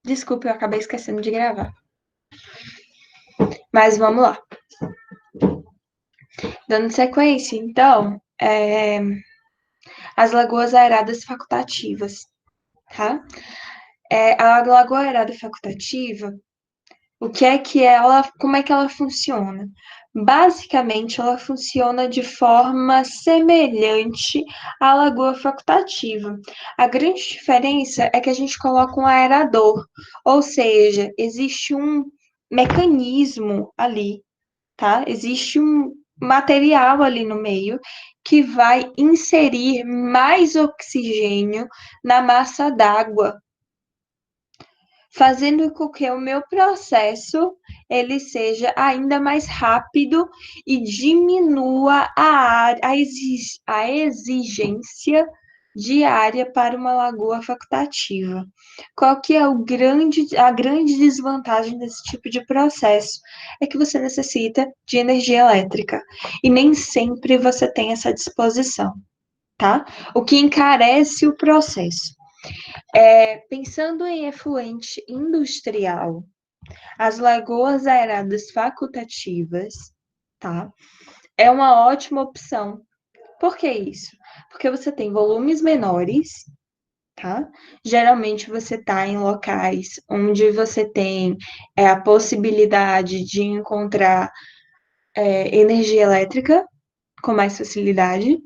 Desculpa, eu acabei esquecendo de gravar. Mas vamos lá. Dando sequência, então, as lagoas aeradas facultativas, tá? A lagoa aerada facultativa, como é que ela funciona? Basicamente, ela funciona de forma semelhante à lagoa facultativa. A grande diferença é que a gente coloca um aerador, ou seja, existe um mecanismo ali, tá? Existe um material ali no meio que vai inserir mais oxigênio na massa d'água, fazendo com que o meu processo ele seja ainda mais rápido e diminua a exigência diária para uma lagoa facultativa. Qual que é a grande desvantagem desse tipo de processo? É que você necessita de energia elétrica e nem sempre você tem essa disposição, tá? O que encarece o processo. Pensando em efluente industrial, as lagoas aeradas facultativas, tá? É uma ótima opção. Por que isso? Porque você tem volumes menores, tá? Geralmente você está em locais onde você tem a possibilidade de encontrar energia elétrica com mais facilidade.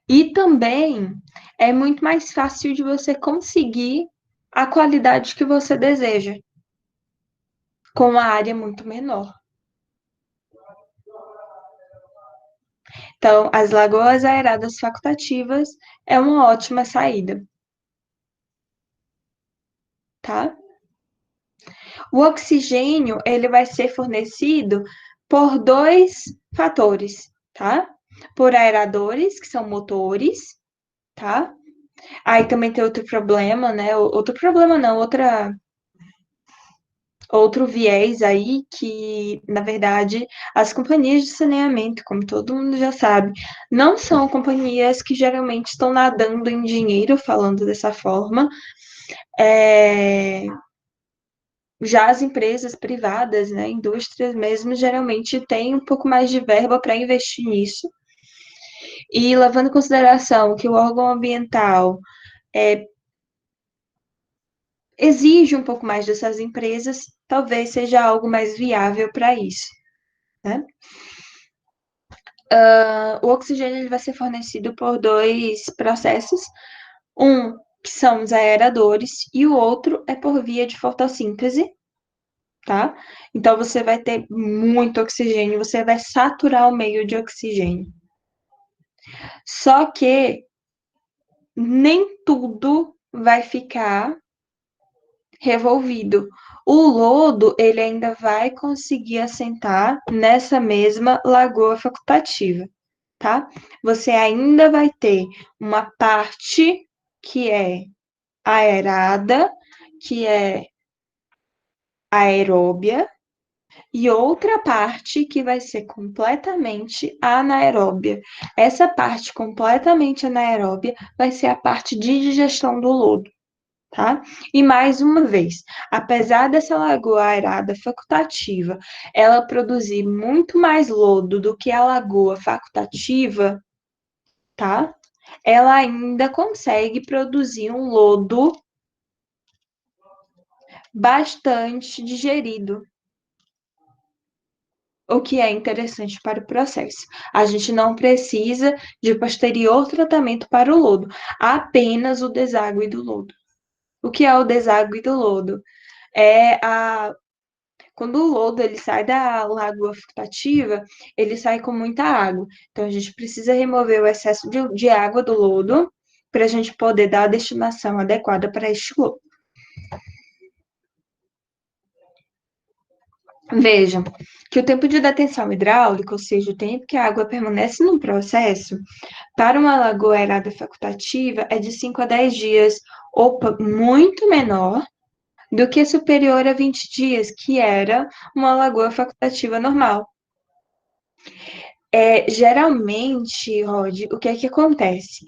E também é muito mais fácil de você conseguir a qualidade que você deseja, com uma área muito menor. Então, as lagoas aeradas facultativas é uma ótima saída, tá? O oxigênio, ele vai ser fornecido por dois fatores, tá? Por aeradores, que são motores, tá? Aí também tem outro problema, né? Outro problema não, outro viés aí que, na verdade, as companhias de saneamento, como todo mundo já sabe, não são companhias que geralmente estão nadando em dinheiro, falando dessa forma. Já as empresas privadas, né, indústrias mesmo, geralmente têm um pouco mais de verba para investir nisso. E levando em consideração que o órgão ambiental exige um pouco mais dessas empresas, talvez seja algo mais viável para isso, né? O oxigênio ele vai ser fornecido por dois processos, um que são os aeradores e o outro é por via de fotossíntese, tá? Então você vai ter muito oxigênio, você vai saturar o meio de oxigênio. Só que nem tudo vai ficar revolvido. O lodo, ele ainda vai conseguir assentar nessa mesma lagoa facultativa, tá? Você ainda vai ter uma parte que é aerada, que é aeróbia, e outra parte que vai ser completamente anaeróbia. Essa parte completamente anaeróbia vai ser a parte de digestão do lodo, tá? E mais uma vez, apesar dessa lagoa aerada facultativa, ela produzir muito mais lodo do que a lagoa facultativa, tá? Ela ainda consegue produzir um lodo bastante digerido, o que é interessante para o processo. A gente não precisa de posterior tratamento para o lodo, apenas o deságue do lodo. O que é o deságue do lodo? Quando o lodo ele sai da lagoa facultativa, ele sai com muita água. Então, a gente precisa remover o excesso de água do lodo para a gente poder dar a destinação adequada para este lodo. Vejam que o tempo de detenção hidráulica, ou seja, o tempo que a água permanece no processo, para uma lagoa aerada facultativa é de 5 a 10 dias, opa, muito menor do que superior a 20 dias, que era uma lagoa facultativa normal. Geralmente, Rod, o que é que acontece?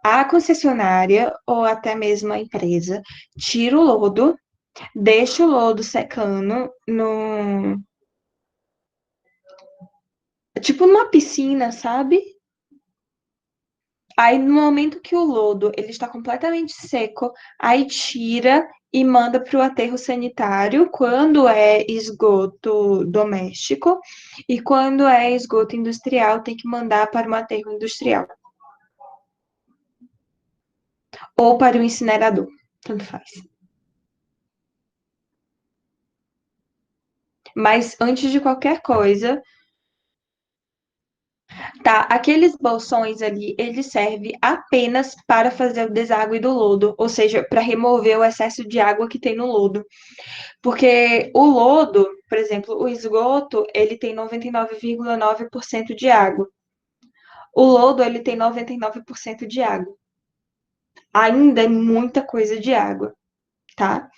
a concessionária ou até mesmo a empresa tira o lodo, deixa o lodo secando no, tipo numa piscina, sabe? Aí no momento que o lodo ele está completamente seco, aí tira e manda para o aterro sanitário quando é esgoto doméstico e quando é esgoto industrial tem que mandar para um aterro industrial ou para o incinerador, tanto faz. Mas antes de qualquer coisa, tá? Aqueles bolsões ali, eles servem apenas para fazer o deságue do lodo, ou seja, para remover o excesso de água que tem no lodo. Porque o lodo, por exemplo, o esgoto, ele tem 99,9% de água. O lodo, ele tem 99% de água. Ainda é muita coisa de água, tá?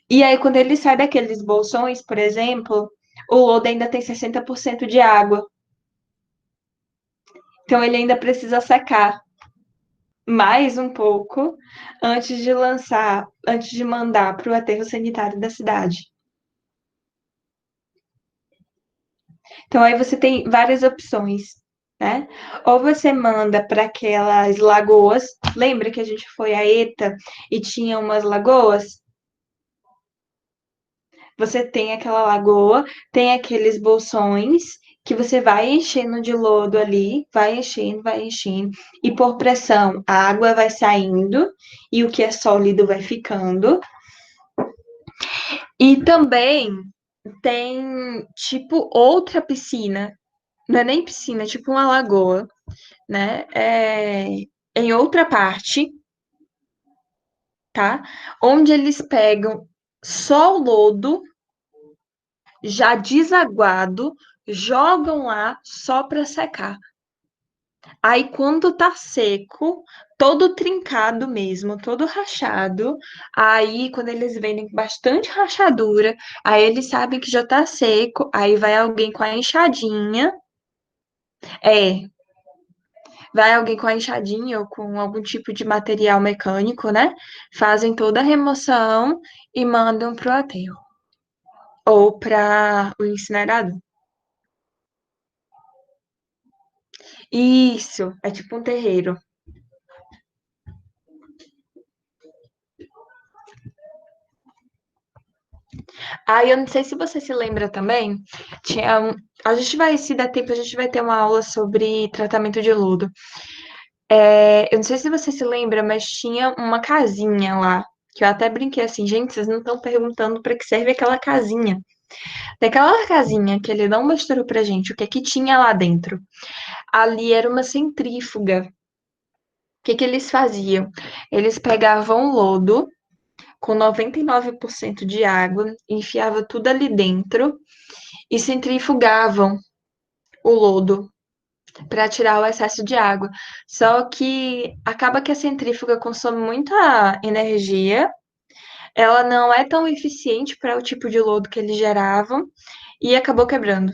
E aí, quando ele sai daqueles bolsões, por exemplo, o lodo ainda tem 60% de água. Então, ele ainda precisa secar mais um pouco antes de lançar, antes de mandar para o aterro sanitário da cidade. Então, aí você tem várias opções, né? Ou você manda para aquelas lagoas. Lembra que a gente foi a ETA e tinha umas lagoas? Você tem aquela lagoa, tem aqueles bolsões que você vai enchendo de lodo ali, vai enchendo, e por pressão a água vai saindo e o que é sólido vai ficando. E também tem, tipo, outra piscina. Não é nem piscina, é tipo uma lagoa, né? Em outra parte, tá? Onde eles pegam só o lodo, já desaguado, jogam lá só para secar. Aí, quando tá seco, todo trincado mesmo, todo rachado, aí, quando eles vendem com bastante rachadura, aí eles sabem que já tá seco, aí vai alguém com a enxadinha, é, vai alguém com a enxadinha ou com algum tipo de material mecânico, né? Fazem toda a remoção e mandam pro aterro ou para o incinerador. Isso, é tipo um terreiro. Ah, eu não sei se você se lembra também, a gente vai, se der tempo, a gente vai ter uma aula sobre tratamento de lodo. Eu não sei se você se lembra, mas tinha uma casinha lá, que eu até brinquei assim, gente, vocês não estão perguntando para que serve aquela casinha. Daquela casinha que ele não mostrou pra gente o que é que tinha lá dentro. Ali era uma centrífuga. O que que eles faziam? Eles pegavam lodo com 99% de água, enfiava tudo ali dentro e centrifugavam o lodo para tirar o excesso de água. Só que acaba que a centrífuga consome muita energia, ela não é tão eficiente para o tipo de lodo que eles geravam e acabou quebrando.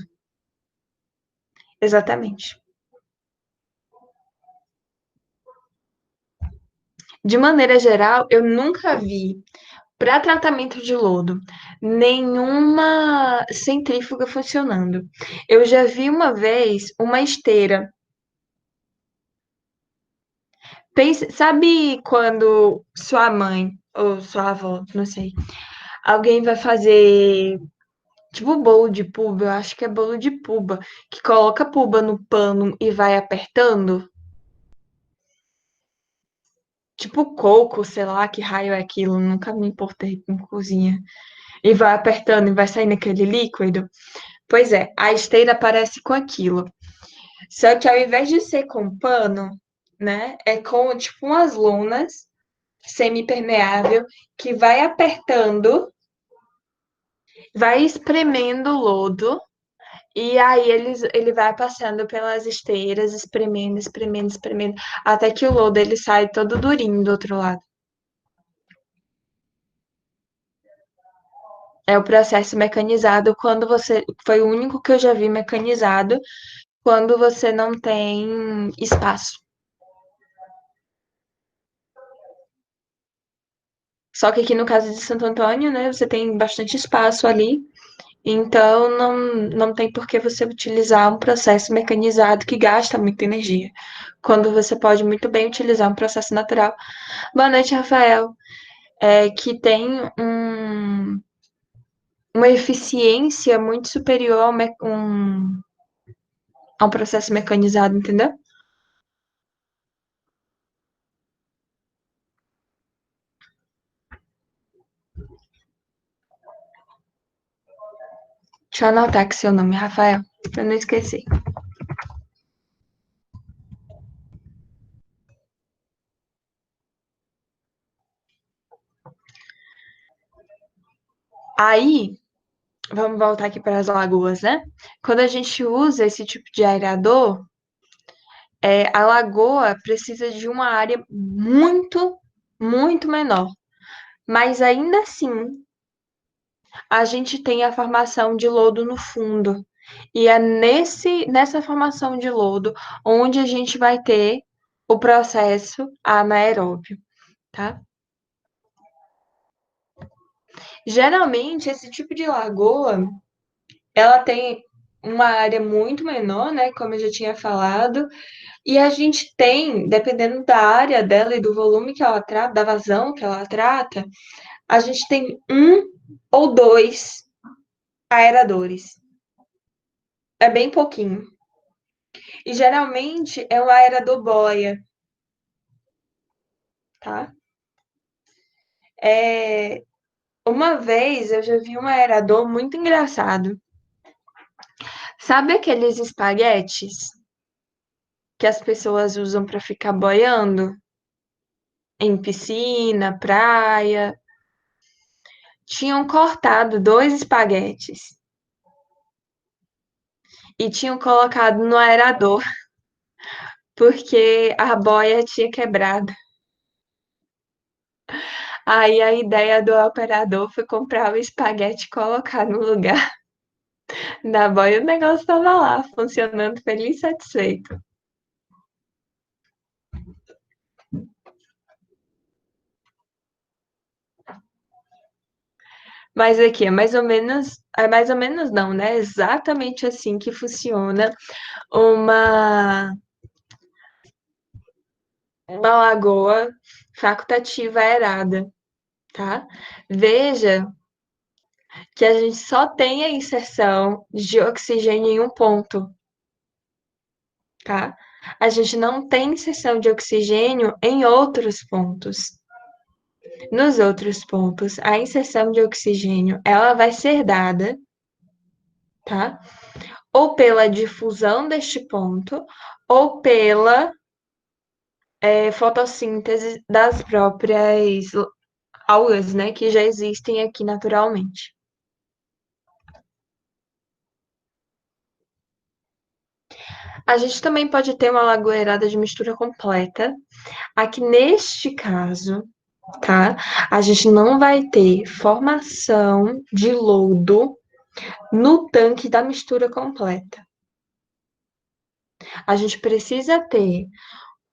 Exatamente. De maneira geral, eu nunca vi para tratamento de lodo nenhuma centrífuga funcionando. Eu já vi uma vez uma esteira. Sabe quando sua mãe ou sua avó, não sei, alguém vai fazer tipo bolo de puba, eu acho que é bolo de puba, que coloca a puba no pano e vai apertando, tipo coco, sei lá que raio é aquilo, nunca me importei com cozinha. E vai apertando e vai saindo aquele líquido. Pois é, a esteira parece com aquilo. Só que ao invés de ser com pano, né, é com tipo umas lonas semi-permeável que vai apertando, vai espremendo o lodo e aí ele vai passando pelas esteiras, espremendo, espremendo, espremendo, até que o lodo ele sai todo durinho do outro lado. É o processo mecanizado quando você. Foi o único que eu já vi mecanizado quando você não tem espaço. Só que aqui no caso de Santo Antônio, né, você tem bastante espaço ali, então não tem por que você utilizar um processo mecanizado que gasta muita energia, quando você pode muito bem utilizar um processo natural. Boa noite, Rafael. Que tem uma eficiência muito superior a um processo mecanizado, entendeu? Deixa eu anotar aqui seu nome, Rafael, para não esquecer. Aí, vamos voltar aqui para as lagoas, né? Quando a gente usa esse tipo de aerador, a lagoa precisa de uma área muito, muito menor. Mas ainda assim, a gente tem a formação de lodo no fundo. E é nessa formação de lodo onde a gente vai ter o processo anaeróbio, tá? Geralmente, esse tipo de lagoa, ela tem uma área muito menor, né? Como eu já tinha falado, e a gente tem, dependendo da área dela e do volume que ela trata, da vazão que ela trata, a gente tem um ou dois aeradores. É bem pouquinho. E geralmente é um aerador boia, tá? É, uma vez eu já vi um aerador muito engraçado. Sabe aqueles espaguetes que as pessoas usam para ficar boiando em piscina, praia? Tinham cortado dois espaguetes e tinham colocado no aerador, porque a boia tinha quebrado. Aí a ideia do operador foi comprar o espaguete e colocar no lugar da boia. O negócio estava lá, funcionando feliz e satisfeito. Mas aqui é mais ou menos não, né? Exatamente assim que funciona uma, uma lagoa facultativa aerada, tá? Veja que a gente só tem a inserção de oxigênio em um ponto, tá? A gente não tem inserção de oxigênio em outros pontos. Nos outros pontos, a inserção de oxigênio, ela vai ser dada, tá? Ou pela difusão deste ponto, ou pela fotossíntese das próprias algas, né, que já existem aqui naturalmente. A gente também pode ter uma lagoeirada de mistura completa. Aqui neste caso, tá? A gente não vai ter formação de lodo no tanque da mistura completa. A gente precisa ter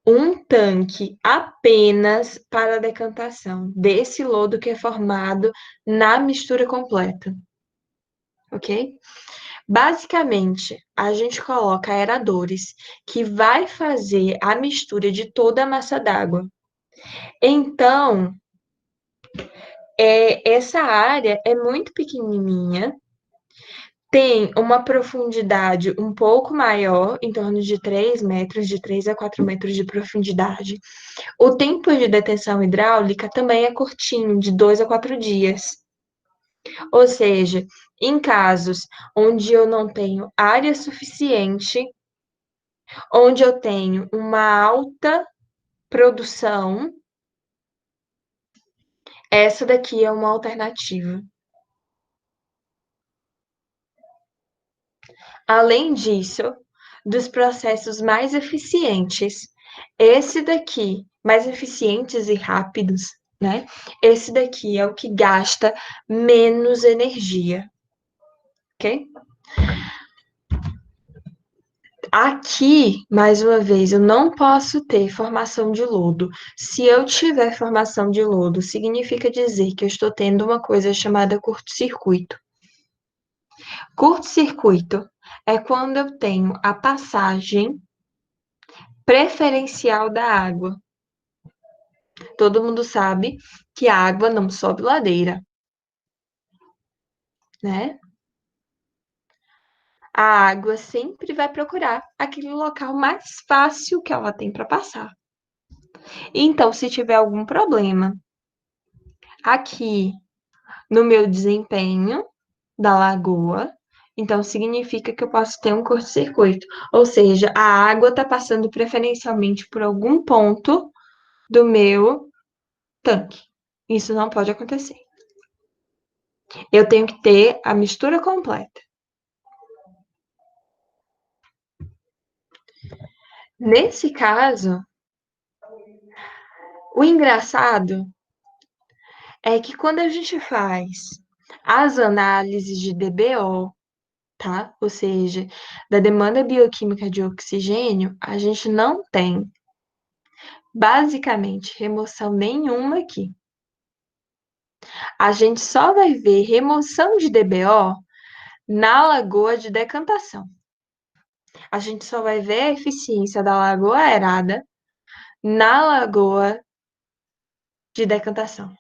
um tanque apenas para a decantação desse lodo que é formado na mistura completa, ok? Basicamente, a gente coloca aeradores que vai fazer a mistura de toda a massa d'água. Então, essa área é muito pequenininha, tem uma profundidade um pouco maior, em torno de 3 metros, de 3 a 4 metros de profundidade. O tempo de detenção hidráulica também é curtinho, de 2 a 4 dias. Ou seja, em casos onde eu não tenho área suficiente, onde eu tenho uma alta produção, essa daqui é uma alternativa. Além disso, dos processos mais eficientes, esse daqui, mais eficientes e rápidos, né? Esse daqui é o que gasta menos energia, ok? Aqui, mais uma vez, eu não posso ter formação de lodo. Se eu tiver formação de lodo, significa dizer que eu estou tendo uma coisa chamada curto-circuito. Curto-circuito é quando eu tenho a passagem preferencial da água. Todo mundo sabe que a água não sobe ladeira, né? A água sempre vai procurar aquele local mais fácil que ela tem para passar. Então, se tiver algum problema aqui no meu desempenho da lagoa, então significa que eu posso ter um curto-circuito. Ou seja, a água está passando preferencialmente por algum ponto do meu tanque. Isso não pode acontecer. Eu tenho que ter a mistura completa. Nesse caso, o engraçado é que quando a gente faz as análises de DBO, tá? Ou seja, da demanda bioquímica de oxigênio, a gente não tem basicamente remoção nenhuma aqui. A gente só vai ver remoção de DBO na lagoa de decantação. A gente só vai ver a eficiência da lagoa aerada na lagoa de decantação.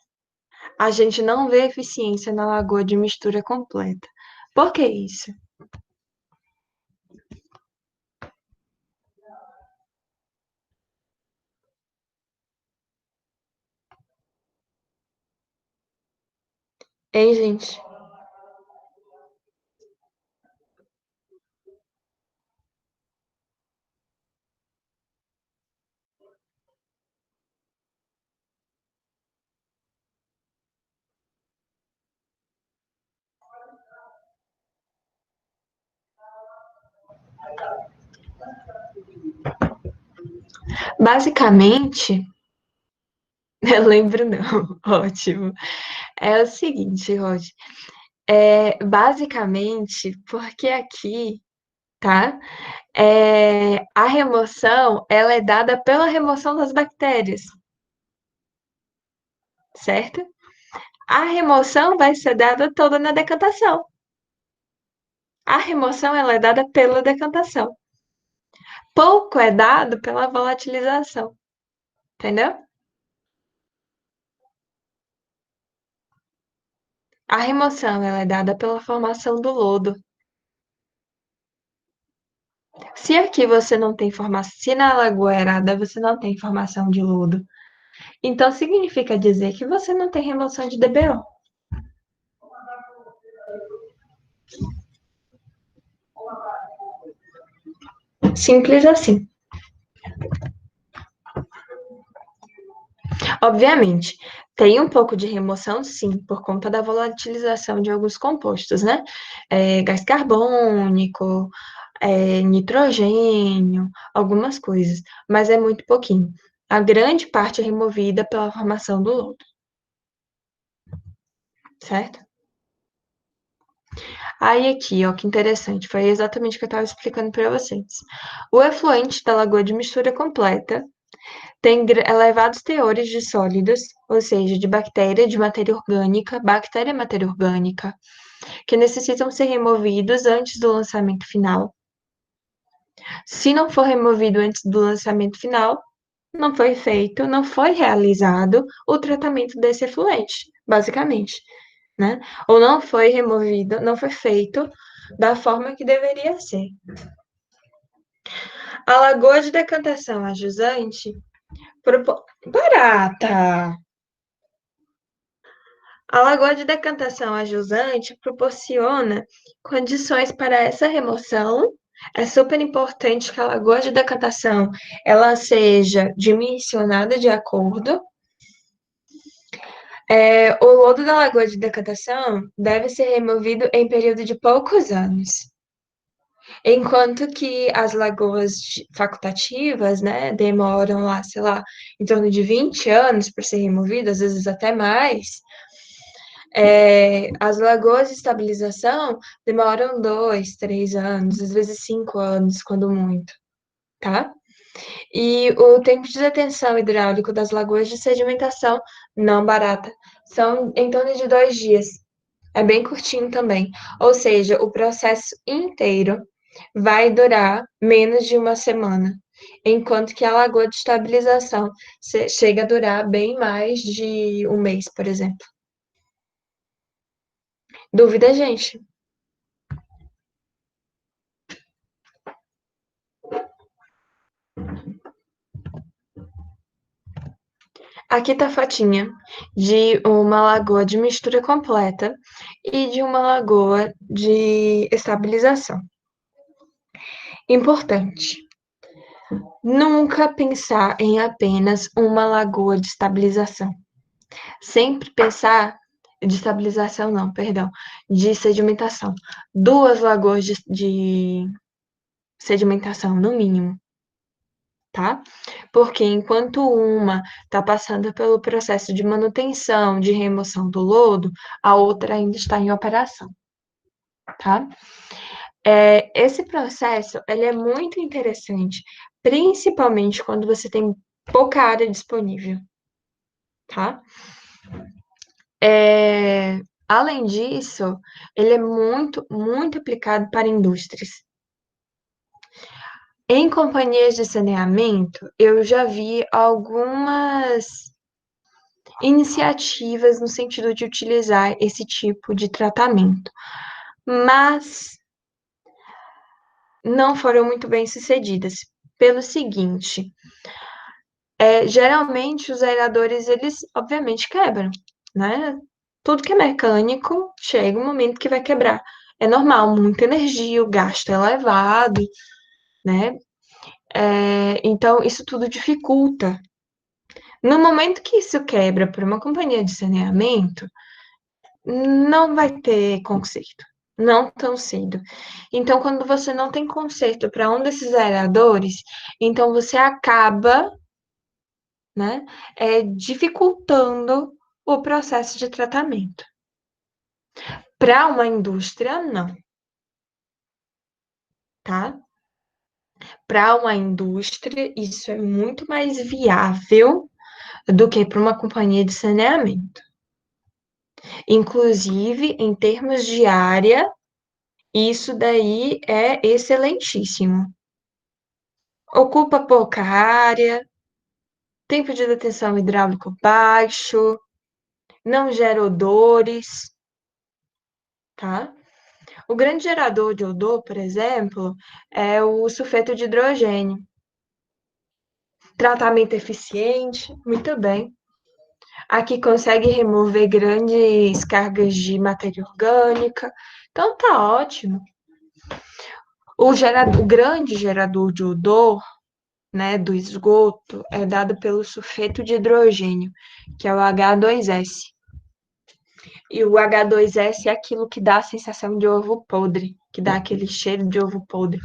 A gente não vê eficiência na lagoa de mistura completa. Por que isso? Hein, gente? Basicamente, eu lembro não, ótimo. É o seguinte, Rod, basicamente, porque aqui, tá? A remoção, ela é dada pela remoção das bactérias, certo? A remoção vai ser dada toda na decantação. A remoção, ela é dada pela decantação. Pouco é dado pela volatilização, entendeu? A remoção, ela é dada pela formação do lodo. Se aqui você não tem formação, se na Lagoa Arada você não tem formação de lodo, então significa dizer que você não tem remoção de DBO. Simples assim. Obviamente, tem um pouco de remoção, sim, por conta da volatilização de alguns compostos, né? Gás carbônico, nitrogênio, algumas coisas, mas é muito pouquinho. A grande parte é removida pela formação do lodo, certo? Aí aqui, ó, que interessante, foi exatamente o que eu estava explicando para vocês. O efluente da lagoa de mistura completa tem elevados teores de sólidos, ou seja, de bactéria e matéria orgânica, que necessitam ser removidos antes do lançamento final. Se não for removido antes do lançamento final, não foi feito, não foi realizado o tratamento desse efluente, basicamente, né? Ou não foi removido, não foi feito da forma que deveria ser. A lagoa de decantação a jusante barata. A lagoa de decantação a jusante proporciona condições para essa remoção. É super importante que a lagoa de decantação ela seja dimensionada de acordo. O lodo da lagoa de decantação deve ser removido em período de poucos anos, enquanto que as lagoas facultativas, né, demoram lá, sei lá, em torno de 20 anos para ser removido, às vezes até mais. As lagoas de estabilização demoram 2, 3 anos, às vezes 5 anos, quando muito, tá? E o tempo de detenção hidráulico das lagoas de sedimentação não barata são em torno de 2 dias. É bem curtinho também. Ou seja, o processo inteiro vai durar menos de uma semana, enquanto que a lagoa de estabilização chega a durar bem mais de um mês, por exemplo. Dúvida, gente? Aqui tá a fotinha de uma lagoa de mistura completa e de uma lagoa de estabilização. Importante. Nunca pensar em apenas uma lagoa de estabilização. Sempre pensar de estabilização, não, perdão, de sedimentação. 2 lagoas de sedimentação, no mínimo, tá? Porque enquanto uma está passando pelo processo de manutenção, de remoção do lodo, a outra ainda está em operação, tá? Esse processo, ele é muito interessante, principalmente quando você tem pouca área disponível, tá? Além disso, ele é muito, muito aplicado para indústrias. Em companhias de saneamento, eu já vi algumas iniciativas no sentido de utilizar esse tipo de tratamento, mas não foram muito bem sucedidas. Pelo seguinte, geralmente os aeradores, eles obviamente quebram, né? Tudo que é mecânico, chega um momento que vai quebrar. É normal, muita energia, o gasto é elevado, né? Então, isso tudo dificulta. No momento que isso quebra por uma companhia de saneamento, não vai ter conserto, não tão cedo. Então, quando você não tem conserto para um desses aeradores, então você acaba, né, dificultando o processo de tratamento. Para uma indústria, não, tá? Para uma indústria, isso é muito mais viável do que para uma companhia de saneamento. Inclusive, em termos de área, isso daí é excelentíssimo. Ocupa pouca área, tempo de detenção hidráulico baixo, não gera odores, tá? O grande gerador de odor, por exemplo, é o sulfeto de hidrogênio. Tratamento eficiente, muito bem. Aqui consegue remover grandes cargas de matéria orgânica, então tá ótimo. O grande gerador de odor, né, do esgoto, é dado pelo sulfeto de hidrogênio, que é o H2S. E o H2S é aquilo que dá a sensação de ovo podre, que dá aquele cheiro de ovo podre.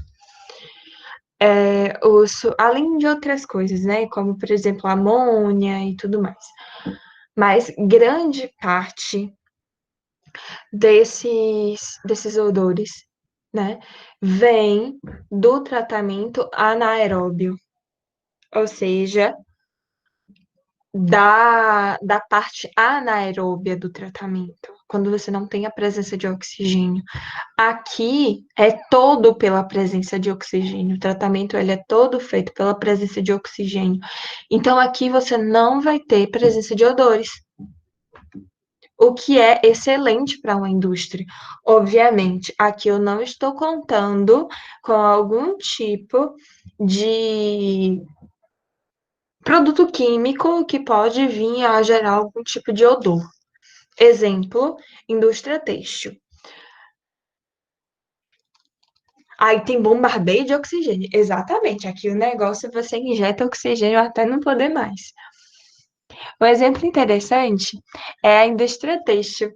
Além de outras coisas, né, como, por exemplo, amônia e tudo mais. Mas grande parte desses odores, né, vem do tratamento anaeróbio, ou seja, da parte anaeróbia do tratamento, quando você não tem a presença de oxigênio. Aqui é todo pela presença de oxigênio, o tratamento ele é todo feito pela presença de oxigênio. Então aqui você não vai ter presença de odores, o que é excelente para uma indústria. Obviamente, aqui eu não estou contando com algum tipo de produto químico que pode vir a gerar algum tipo de odor. Exemplo, indústria têxtil. Aí tem bombardeio de oxigênio. Exatamente, aqui o negócio você injeta oxigênio até não poder mais. Um exemplo interessante é a indústria têxtil.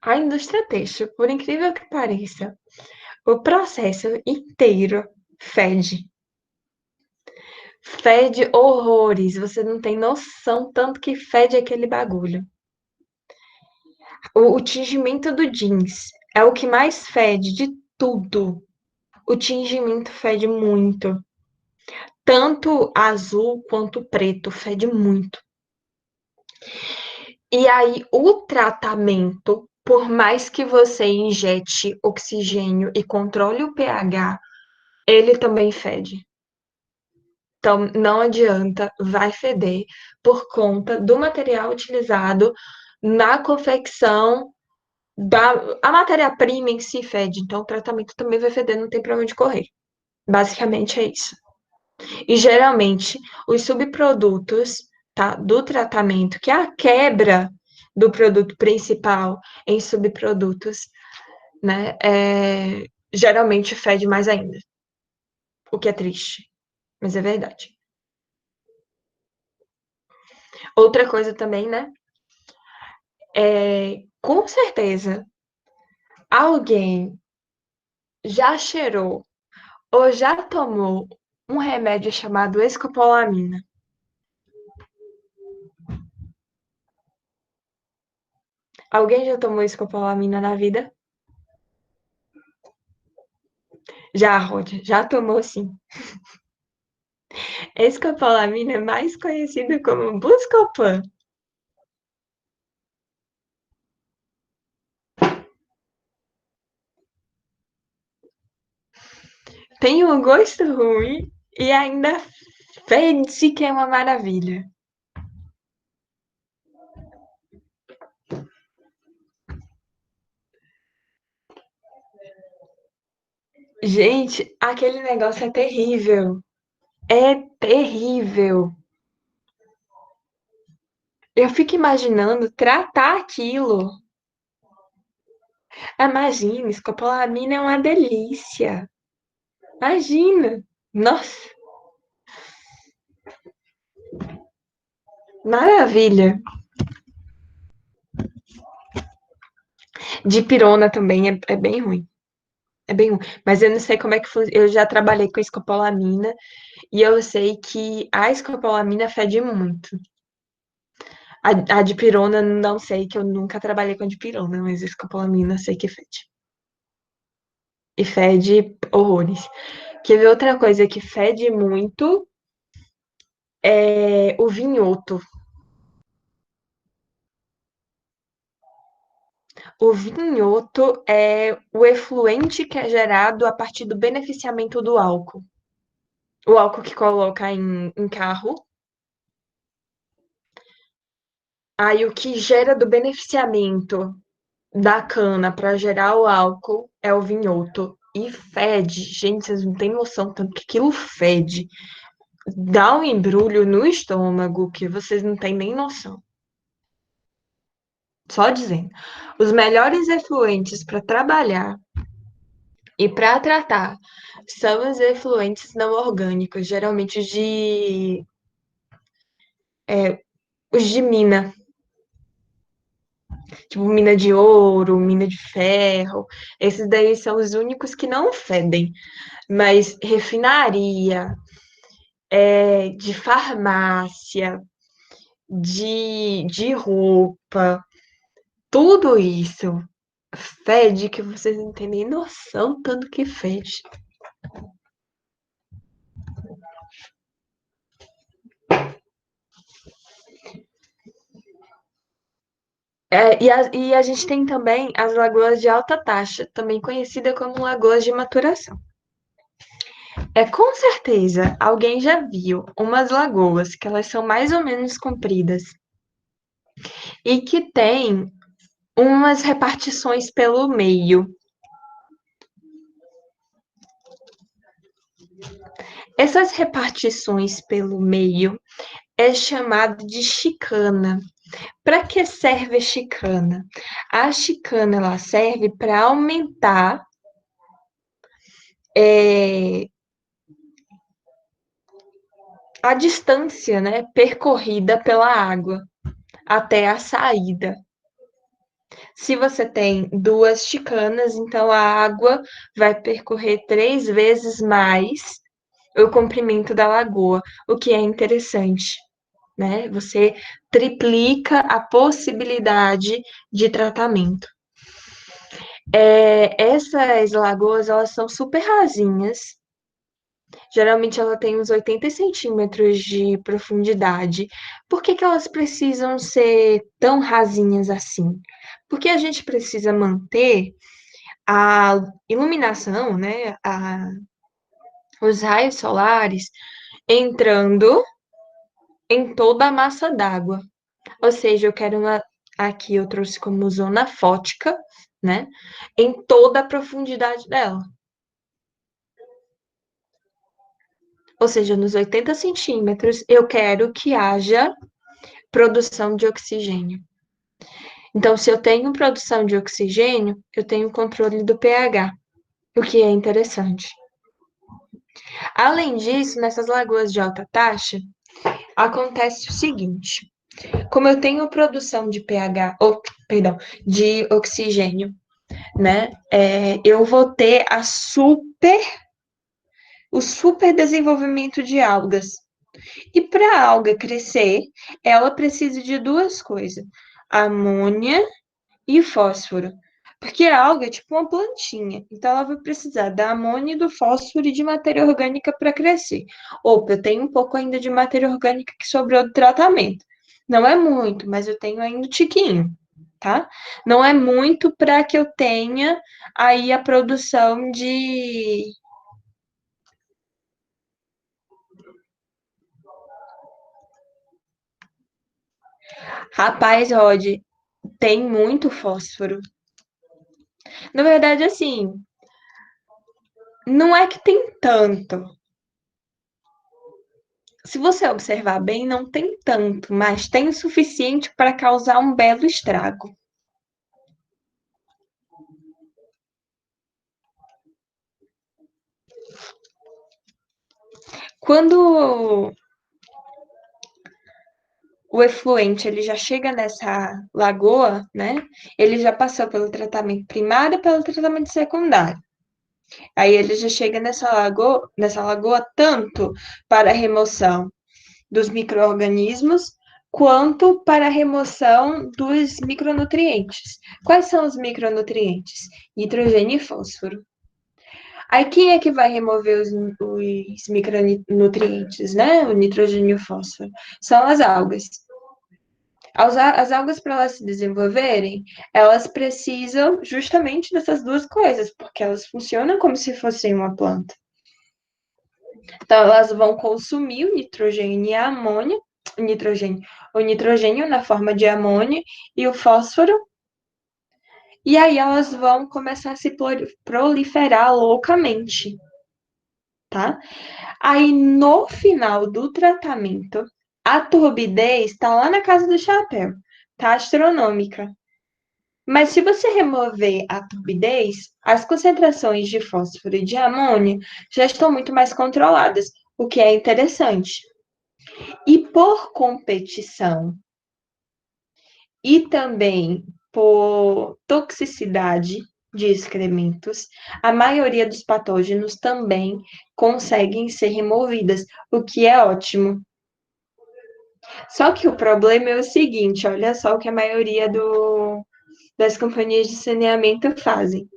A indústria têxtil, por incrível que pareça, o processo inteiro fede. Fede horrores, você não tem noção tanto que fede aquele bagulho. O tingimento do jeans é o que mais fede de tudo. O tingimento fede muito. Tanto azul quanto preto fede muito. E aí, o tratamento, por mais que você injete oxigênio e controle o pH, ele também fede. Então, não adianta, vai feder por conta do material utilizado na confecção a matéria-prima em si fede, então o tratamento também vai feder, não tem pra onde correr. Basicamente é isso. E geralmente os subprodutos, tá, do tratamento, que é a quebra do produto principal em subprodutos, né, geralmente fede mais ainda. O que é triste, mas é verdade. Outra coisa também, né? Com certeza, alguém já cheirou ou já tomou um remédio chamado escopolamina. Alguém já tomou escopolamina na vida? Já, Rod, já tomou sim. Escopolamina é mais conhecida como Buscopan. Tem um gosto ruim e ainda fede que é uma maravilha. Gente, aquele negócio é terrível. É terrível. Eu fico imaginando tratar aquilo. Imagina, escopolamina é uma delícia. Imagina. Nossa, maravilha. Dipirona também é bem ruim. É bem ruim. Mas eu não sei como é que funciona. Eu já trabalhei com escopolamina e eu sei que a escopolamina fede muito. A dipirona, não sei, que eu nunca trabalhei com a dipirona, mas a escopolamina sei que fede. E fede horrores. Quer ver outra coisa que fede muito? É o vinhoto. O vinhoto é o efluente que é gerado a partir do beneficiamento do álcool. O álcool que coloca em carro. Aí o que gera do beneficiamento da cana para gerar o álcool é o vinhoto. E fede, gente, vocês não têm noção tanto que aquilo fede. Dá um embrulho no estômago que vocês não têm nem noção. Só dizendo. Os melhores efluentes para trabalhar e para tratar são os efluentes não orgânicos, geralmente os de mina, tipo mina de ouro, mina de ferro. Esses daí são os únicos que não fedem. Mas refinaria, de farmácia, de roupa, tudo isso fede que vocês não têm nem noção tanto que fede. E a gente tem também as lagoas de alta taxa, também conhecida como lagoas de maturação. Com certeza, alguém já viu umas lagoas que elas são mais ou menos compridas e que tem umas repartições pelo meio. Essas repartições pelo meio é chamado de chicana. Para que serve a chicana? A chicana ela serve para aumentar a distância, né, percorrida pela água até a saída. Se você tem duas chicanas, então a água vai percorrer 3 vezes mais o comprimento da lagoa, o que é interessante. né? Você triplica a possibilidade de tratamento. Essas lagoas, elas são super rasinhas. Geralmente ela tem uns 80 centímetros de profundidade. Por que que elas precisam ser tão rasinhas assim? Porque a gente precisa manter a iluminação, né? Os raios solares entrando em toda a massa d'água. Ou seja, aqui eu trouxe como zona fótica, né? Em toda a profundidade dela. Ou seja, nos 80 centímetros, eu quero que haja produção de oxigênio. Então, se eu tenho produção de oxigênio, eu tenho controle do pH, o que é interessante. Além disso, nessas lagoas de alta taxa, acontece o seguinte: como eu tenho produção de pH, perdão, de oxigênio, né? Eu vou ter o super desenvolvimento de algas. E para a alga crescer, ela precisa de duas coisas: amônia e fósforo. Porque a alga é tipo uma plantinha, então ela vai precisar da amônia, do fósforo e de matéria orgânica para crescer. Opa, eu tenho um pouco ainda de matéria orgânica que sobrou do tratamento. Não é muito, mas eu tenho ainda um tiquinho, tá? Não é muito para que eu tenha aí a produção de. Rapaz, Rod, tem muito fósforo. Na verdade, assim, não é que tem tanto. Se você observar bem, não tem tanto, mas tem o suficiente para causar um belo estrago. Quando o efluente ele já chega nessa lagoa, né? Ele já passou pelo tratamento primário e pelo tratamento secundário. Aí ele já chega nessa lagoa tanto para a remoção dos micro-organismos quanto para a remoção dos micronutrientes. Quais são os micronutrientes? Nitrogênio e fósforo. Aí quem é que vai remover os micronutrientes, né? O nitrogênio e o fósforo? São as algas. As algas, para elas se desenvolverem, elas precisam justamente dessas duas coisas, porque elas funcionam como se fossem uma planta. Então, elas vão consumir o nitrogênio e a amônia, o nitrogênio na forma de amônia e o fósforo, e aí elas vão começar a se proliferar loucamente, tá? Aí, no final do tratamento, a turbidez está lá na casa do chapéu, tá astronômica. Mas se você remover a turbidez, as concentrações de fósforo e de amônia já estão muito mais controladas, o que é interessante. E por competição e também por toxicidade de excrementos, a maioria dos patógenos também conseguem ser removidas, o que é ótimo. Só que o problema é o seguinte, olha só o que a maioria das companhias de saneamento fazem.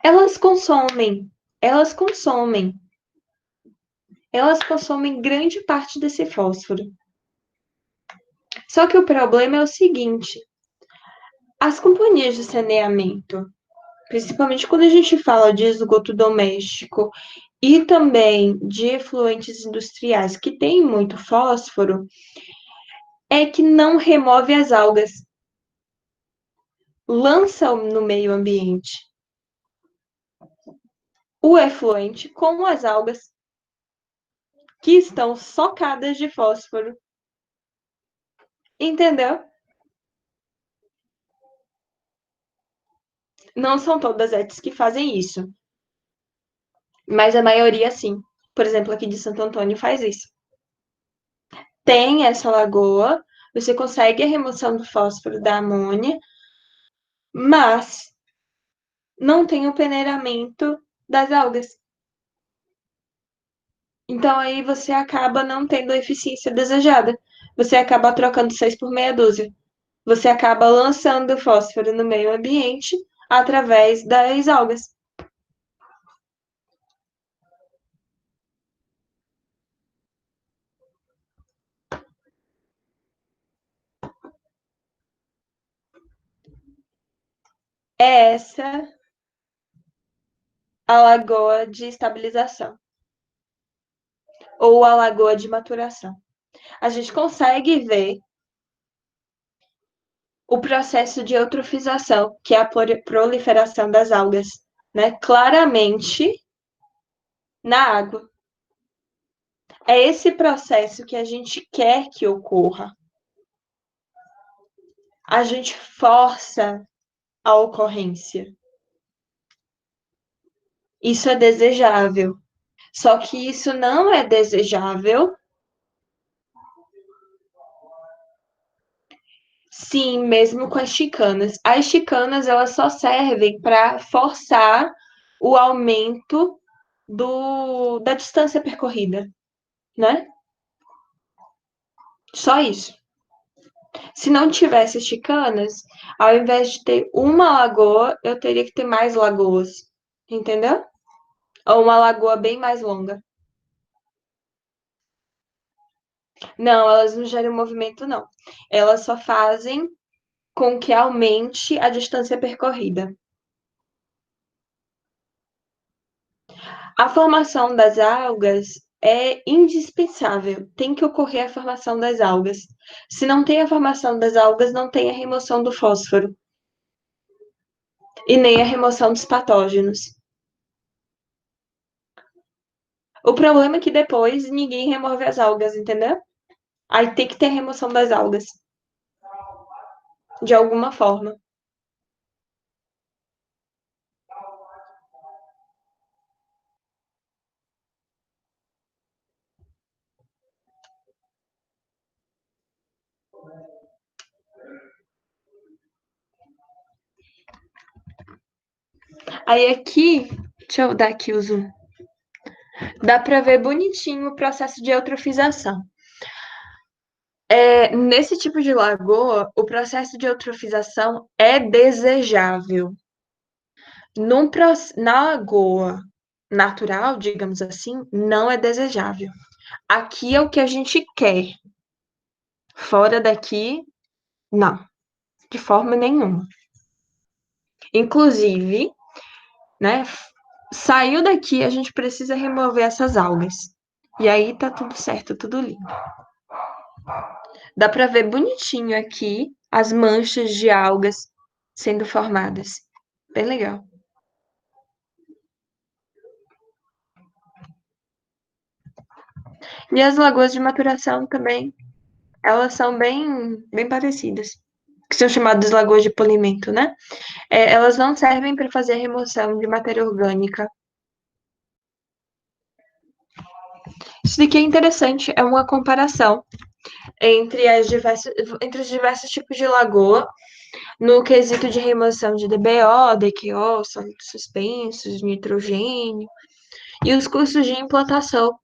Elas consomem, elas consomem, elas consomem grande parte desse fósforo. Só que o problema é o seguinte, as companhias de saneamento, principalmente quando a gente fala de esgoto doméstico e também de efluentes industriais que têm muito fósforo, é que não remove as algas, lança no meio ambiente o efluente com as algas que estão socadas de fósforo. Entendeu? Não são todas as que fazem isso, mas a maioria sim. Por exemplo, aqui de Santo Antônio faz isso. Tem essa lagoa, você consegue a remoção do fósforo da amônia, mas não tem o peneiramento das algas. Então aí você acaba não tendo a eficiência desejada. Você acaba trocando 6 por meia dúzia. Você acaba lançando fósforo no meio ambiente através das algas. É essa a lagoa de estabilização ou a lagoa de maturação. A gente consegue ver o processo de eutrofização, que é a proliferação das algas, né, claramente na água. É esse processo que a gente quer que ocorra. A gente força a ocorrência. Isso é desejável. Só que isso não é desejável, sim, mesmo com as chicanas. As chicanas, elas só servem para forçar o aumento da distância percorrida, né? Só isso. Se não tivesse chicanas, ao invés de ter uma lagoa, eu teria que ter mais lagoas, entendeu? Ou uma lagoa bem mais longa. Não, elas não geram movimento, não. Elas só fazem com que aumente a distância percorrida. A formação das algas é indispensável. Tem que ocorrer a formação das algas. Se não tem a formação das algas, não tem a remoção do fósforo e nem a remoção dos patógenos. O problema é que depois ninguém remove as algas, entendeu? Aí tem que ter a remoção das algas, de alguma forma. Aí aqui, deixa eu dar aqui o zoom. Dá para ver bonitinho o processo de eutrofização. Nesse tipo de lagoa, o processo de eutrofização é desejável. Na lagoa natural, digamos assim, não é desejável. Aqui é o que a gente quer. Fora daqui, não, de forma nenhuma. Inclusive, né, saiu daqui, a gente precisa remover essas algas. E aí tá tudo certo, tudo lindo. Dá para ver bonitinho aqui as manchas de algas sendo formadas. Bem legal. E as lagoas de maturação também, elas são bem parecidas. Que são chamadas lagoas de polimento, né? Elas não servem para fazer a remoção de matéria orgânica. Isso daqui é interessante, é uma comparação entre os diversos tipos de lagoa no quesito de remoção de DBO, DQO, sólidos suspensos, nitrogênio e os custos de implantação.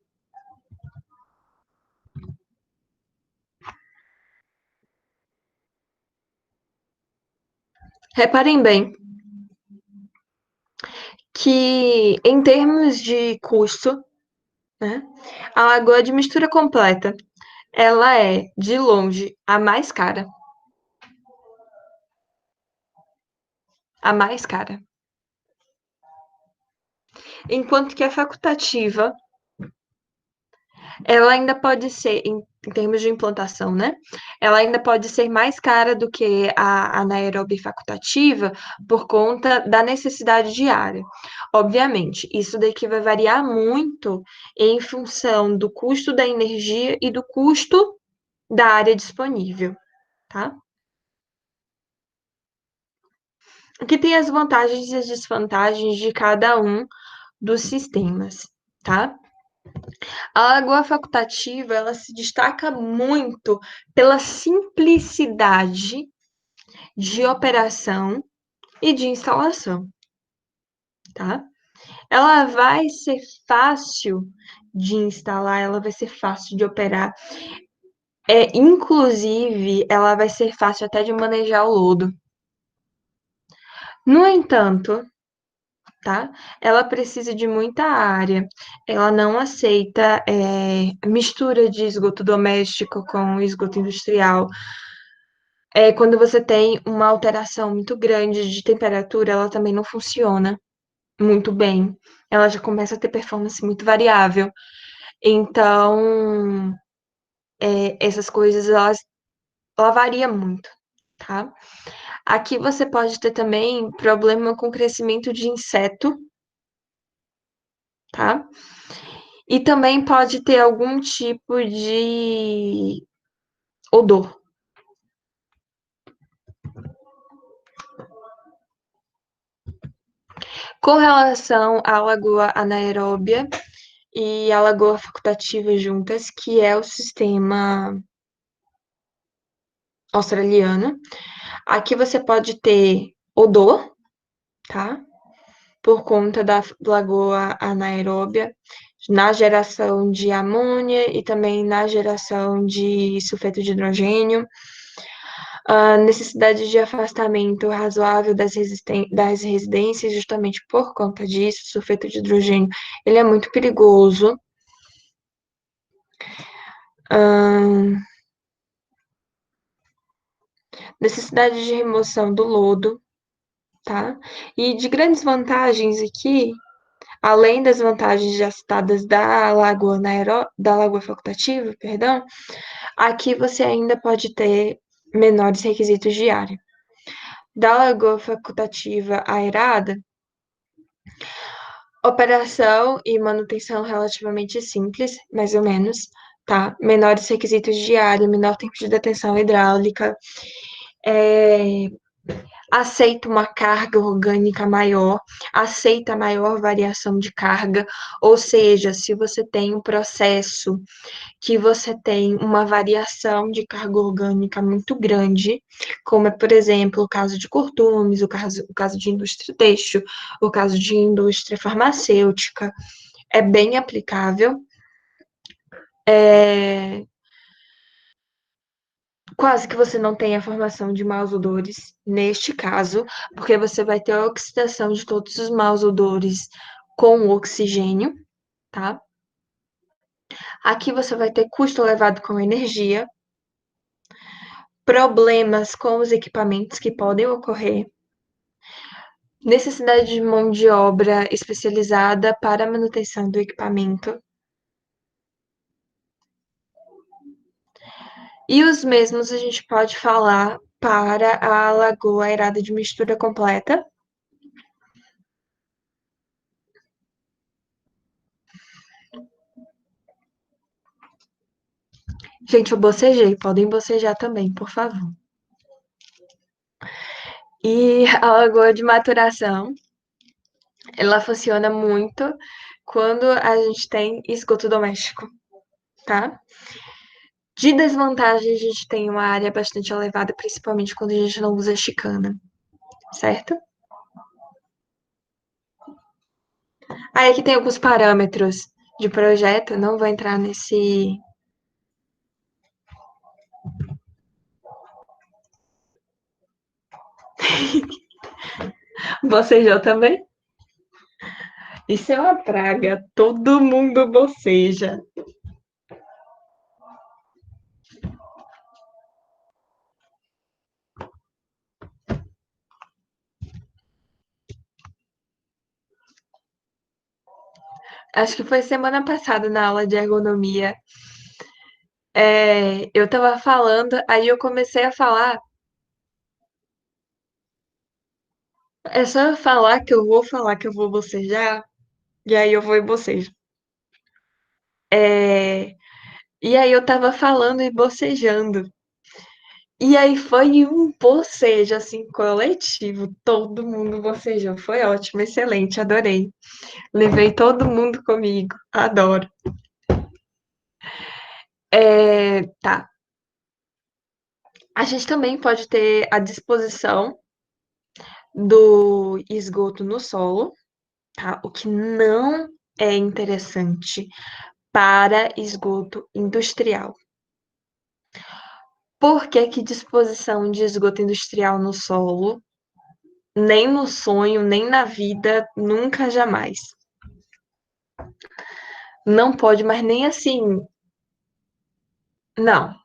Reparem bem que, em termos de custo, né, a lagoa de mistura completa, ela é, de longe, a mais cara. A mais cara. Enquanto que a facultativa, ela ainda pode ser, em termos de implantação, né? Ela ainda pode ser mais cara do que a anaeróbia facultativa por conta da necessidade diária. Obviamente, isso daqui vai variar muito em função do custo da energia e do custo da área disponível, tá? Aqui tem as vantagens e as desvantagens de cada um dos sistemas, tá? A lagoa facultativa, ela se destaca muito pela simplicidade de operação e de instalação, tá? Ela vai ser fácil de instalar, ela vai ser fácil de operar. Inclusive, ela vai ser fácil até de manejar o lodo. No entanto, tá? Ela precisa de muita área. Ela não aceita mistura de esgoto doméstico com esgoto industrial. Quando você tem uma alteração muito grande de temperatura, ela também não funciona muito bem. Ela já começa a ter performance muito variável. Então, essas coisas, ela varia muito, tá? Aqui você pode ter também problema com crescimento de inseto, tá? E também pode ter algum tipo de odor. Com relação à lagoa anaeróbia e à lagoa facultativa juntas, que é o sistema australiano, aqui você pode ter odor, tá? Por conta da lagoa anaeróbia, na geração de amônia e também na geração de sulfeto de hidrogênio. A necessidade de afastamento razoável das residências, justamente por conta disso, o sulfeto de hidrogênio, ele é muito perigoso. Necessidade de remoção do lodo, tá? E de grandes vantagens aqui, além das vantagens já citadas da lagoa facultativa, perdão, aqui você ainda pode ter menores requisitos de área. Da lagoa facultativa aerada, operação e manutenção relativamente simples, mais ou menos, tá? Menores requisitos de área, menor tempo de detenção hidráulica, aceita uma carga orgânica maior, aceita maior variação de carga, ou seja, se você tem um processo que você tem uma variação de carga orgânica muito grande, como é, por exemplo, o caso de curtumes, o caso de indústria têxtil, o caso de indústria farmacêutica, é bem aplicável. Quase que você não tem a formação de maus odores neste caso, porque você vai ter a oxidação de todos os maus odores com oxigênio, tá? Aqui você vai ter custo elevado com energia, problemas com os equipamentos que podem ocorrer, necessidade de mão de obra especializada para a manutenção do equipamento. E os mesmos a gente pode falar para a lagoa aerada de mistura completa. Gente, eu bocejei, podem bocejar também, por favor. E a lagoa de maturação, ela funciona muito quando a gente tem esgoto doméstico, tá? De desvantagem, a gente tem uma área bastante elevada, principalmente quando a gente não usa chicana, certo? Aí aqui tem alguns parâmetros de projeto, não vou entrar nesse. Bocejou também? Isso é uma praga, todo mundo boceja. Acho que foi semana passada na aula de ergonomia. Eu tava falando, aí eu comecei a falar. É só eu falar que eu vou bocejar, e aí eu vou e bocejo. É, e aí eu tava falando e bocejando. E aí foi um bocejo, assim, coletivo. Todo mundo bocejou. Foi ótimo, excelente, adorei. Levei todo mundo comigo. Adoro. Tá. A gente também pode ter a disposição do esgoto no solo, tá? O que não é interessante para esgoto industrial. Por que que disposição de esgoto industrial no solo, nem no sonho, nem na vida, nunca jamais? Não pode, mas nem assim. Não.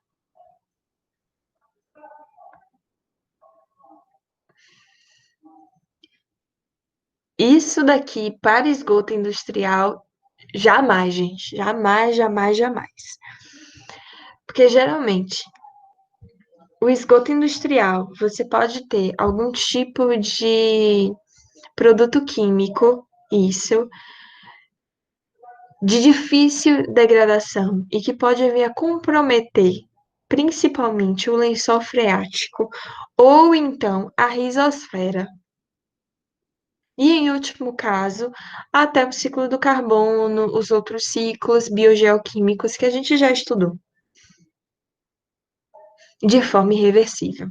Isso daqui para esgoto industrial, jamais, gente. Jamais, jamais, jamais. Porque geralmente o esgoto industrial, você pode ter algum tipo de produto químico, isso, de difícil degradação e que pode vir a comprometer principalmente o lençol freático ou então a rizosfera. E, em último caso, até o ciclo do carbono, os outros ciclos biogeoquímicos que a gente já estudou, de forma irreversível.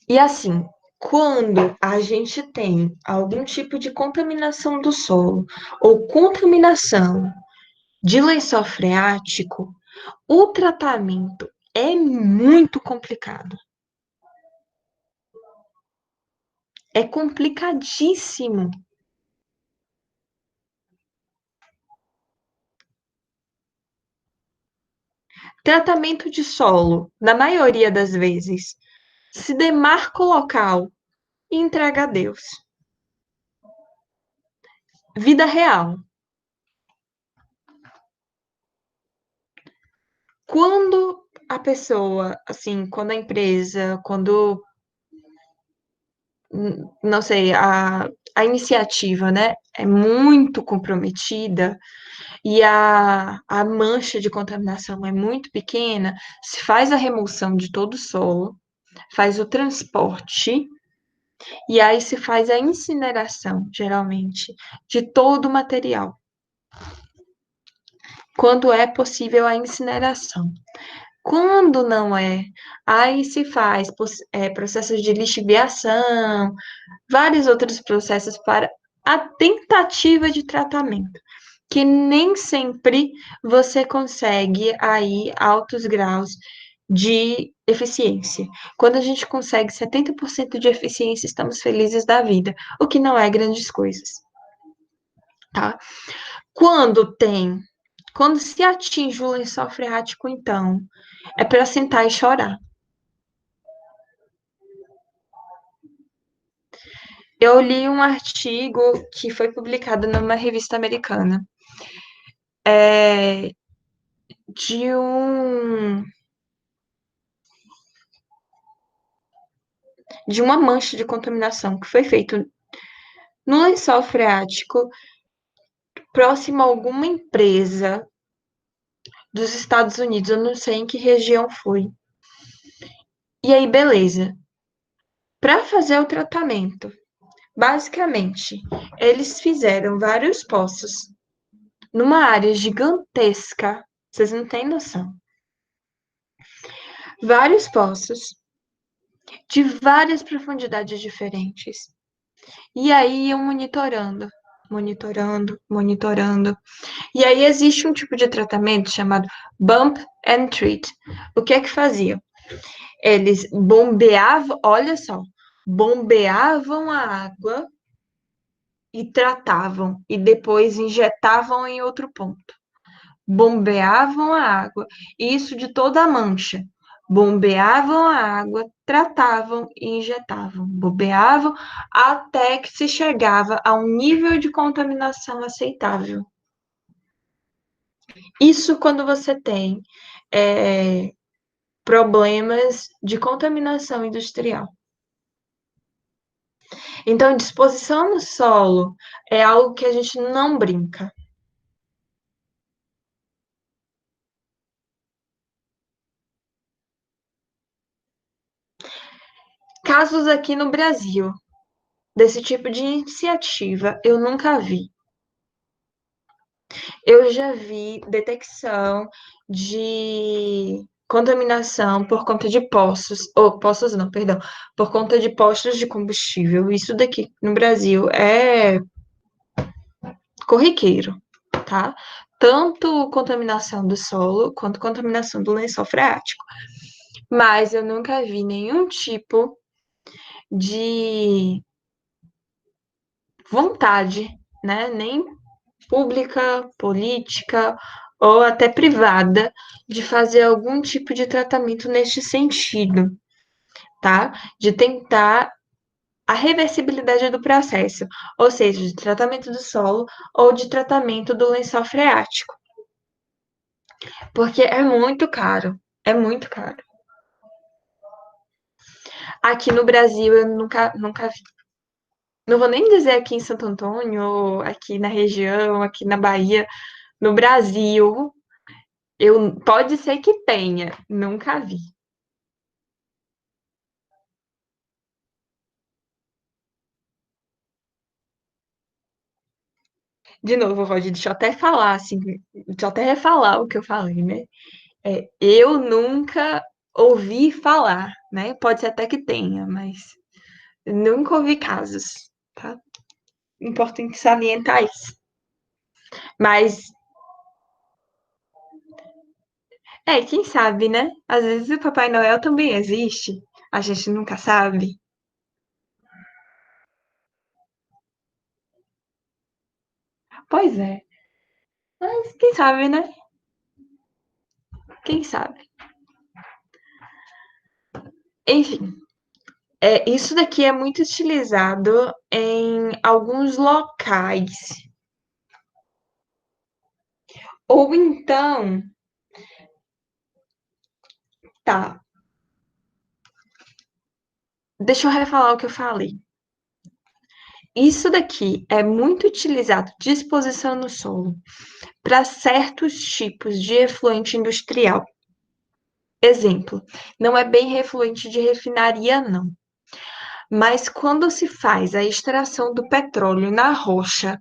E assim, quando a gente tem algum tipo de contaminação do solo ou contaminação de lençol freático, o tratamento é muito complicado. É complicadíssimo. Tratamento de solo, na maioria das vezes, se demarca o local e entrega a Deus. Vida real. Quando a pessoa, assim, quando a empresa, quando, não sei, a iniciativa, né, é muito comprometida e a mancha de contaminação é muito pequena, se faz a remoção de todo o solo, faz o transporte e aí se faz a incineração, geralmente, de todo o material. Quando é possível a incineração. Quando não é, aí se faz processos de lixiviação, vários outros processos para a tentativa de tratamento, que nem sempre você consegue aí altos graus de eficiência. Quando a gente consegue 70% de eficiência, estamos felizes da vida, o que não é grandes coisas, tá? Quando se atinge o lençol freático, então, é para sentar e chorar. Eu li um artigo que foi publicado numa revista americana, é, de de uma mancha de contaminação que foi feito no lençol freático próximo a alguma empresa dos Estados Unidos, eu não sei em que região foi. E aí, beleza. Para fazer o tratamento, basicamente, eles fizeram vários poços numa área gigantesca, vocês não têm noção. Vários poços de várias profundidades diferentes. E aí iam monitorando, monitorando, monitorando. E aí existe um tipo de tratamento chamado bump and treat. O que é que fazia? Eles bombeavam, olha só, bombeavam a água e tratavam, e depois injetavam em outro ponto. Bombeavam a água, isso de toda a mancha. Bombeavam a água, tratavam e injetavam. Bombeavam até que se chegava a um nível de contaminação aceitável. Isso quando você tem problemas de contaminação industrial. Então, disposição no solo é algo que a gente não brinca. Casos aqui no Brasil desse tipo de iniciativa, eu nunca vi. Eu já vi detecção de contaminação por conta de poços, ou poços não, perdão, por conta de postos de combustível. Isso daqui no Brasil é corriqueiro, tá? Tanto contaminação do solo quanto contaminação do lençol freático. Mas eu nunca vi nenhum tipo de vontade, né? Nem pública, política ou até privada, de fazer algum tipo de tratamento neste sentido, tá? De tentar a reversibilidade do processo, ou seja, de tratamento do solo ou de tratamento do lençol freático, porque é muito caro, é muito caro. Aqui no Brasil eu nunca vi. Não vou nem dizer aqui em Santo Antônio, ou aqui na região, aqui na Bahia, no Brasil, pode ser que tenha, nunca vi. De novo, Rod, deixa eu até falar, assim, deixa eu até refalar o que eu falei, né? Eu nunca ouvi falar, né? Pode ser até que tenha, mas nunca ouvi casos, tá? Importante salientar isso. Mas, quem sabe, né? Às vezes o Papai Noel também existe, a gente nunca sabe. Pois é, mas quem sabe, né? Quem sabe? Enfim, isso daqui é muito utilizado em alguns locais. Ou então, tá, deixa eu refalar o que eu falei. Isso daqui é muito utilizado de exposição no solo para certos tipos de efluente industrial. Exemplo, não é bem refluente de refinaria, não. Mas quando se faz a extração do petróleo na rocha,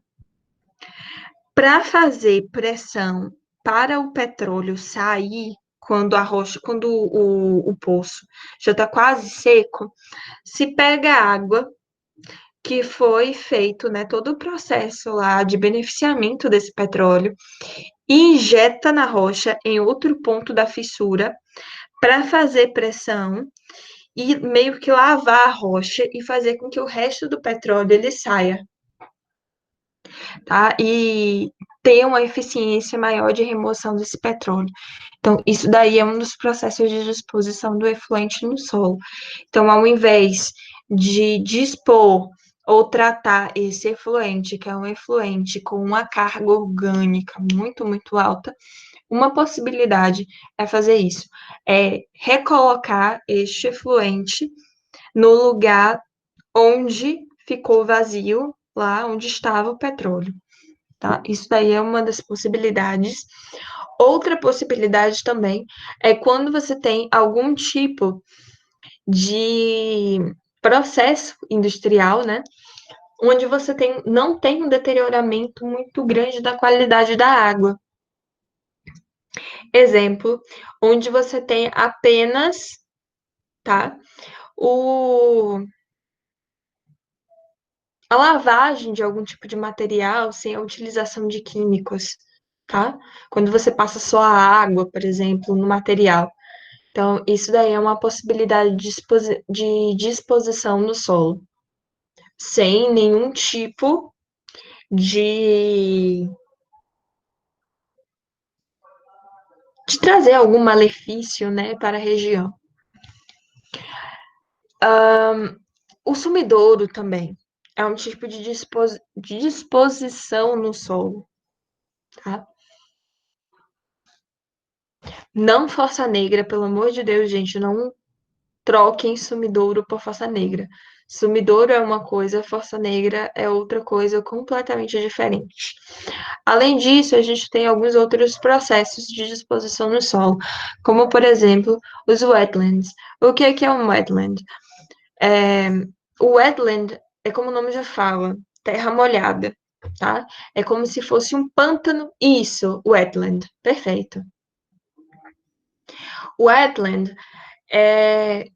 para fazer pressão para o petróleo sair, quando a rocha, quando o poço já está quase seco, se pega água que foi feito, né, todo o processo lá de beneficiamento desse petróleo e injeta na rocha em outro ponto da fissura para fazer pressão e meio que lavar a rocha e fazer com que o resto do petróleo ele saia, tá? E ter uma eficiência maior de remoção desse petróleo. Então, isso daí é um dos processos de disposição do efluente no solo. Então, ao invés de dispor ou tratar esse efluente, que é um efluente com uma carga orgânica muito, muito alta, uma possibilidade é fazer isso, é recolocar este efluente no lugar onde ficou vazio, lá onde estava o petróleo, tá? Isso daí é uma das possibilidades. Outra possibilidade também é quando você tem algum tipo de processo industrial, né? Onde você não tem um deterioramento muito grande da qualidade da água. Exemplo, onde você tem apenas, tá? O, a lavagem de algum tipo de material sem a utilização de químicos, tá? Quando você passa só a água, por exemplo, no material. Então, isso daí é uma possibilidade de disposição no solo, sem nenhum tipo de, de trazer algum malefício, né, para a região. O sumidouro também é um tipo de disposição no solo, tá? Não força negra, pelo amor de Deus, gente, não troquem sumidouro por força negra. Sumidouro é uma coisa, força negra é outra coisa completamente diferente. Além disso, a gente tem alguns outros processos de disposição no solo, como, por exemplo, os wetlands. O que é um wetland? É, o wetland é como o nome já fala, terra molhada, tá? É como se fosse um pântano. Isso, wetland. Perfeito. Wetland é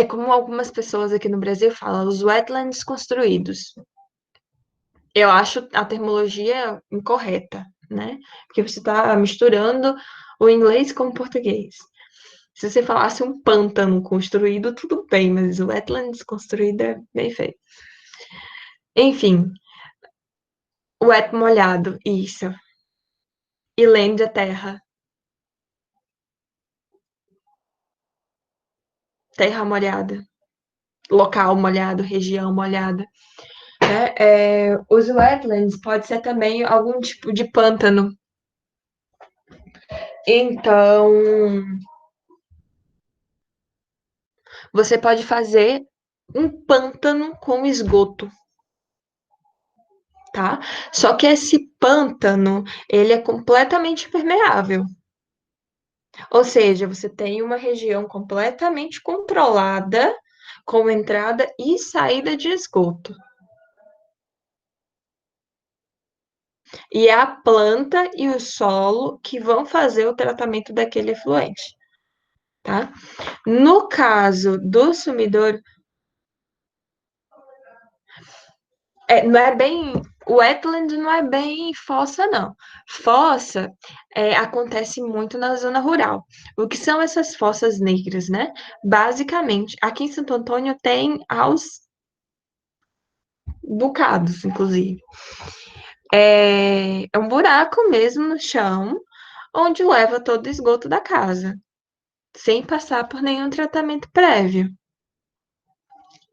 como algumas pessoas aqui no Brasil falam, os wetlands construídos. Eu acho a terminologia incorreta, né? Porque você está misturando o inglês com o português. Se você falasse um pântano construído, tudo bem, mas o wetlands construído é bem feio. Enfim, wet molhado, isso. E land é terra. Terra molhada. Local molhado, região molhada. Né? Os wetlands pode ser também algum tipo de pântano. Então, você pode fazer um pântano com esgoto, tá? Só que esse pântano, ele é completamente impermeável. Ou seja, você tem uma região completamente controlada com entrada e saída de esgoto. E é a planta e o solo que vão fazer o tratamento daquele efluente, tá? No caso do sumidouro, não é bem. O wetland não é bem fossa, não. Fossa acontece muito na zona rural. O que são essas fossas negras, né? Basicamente, aqui em Santo Antônio tem aos bocados, inclusive. É um buraco mesmo no chão, onde leva todo o esgoto da casa, sem passar por nenhum tratamento prévio.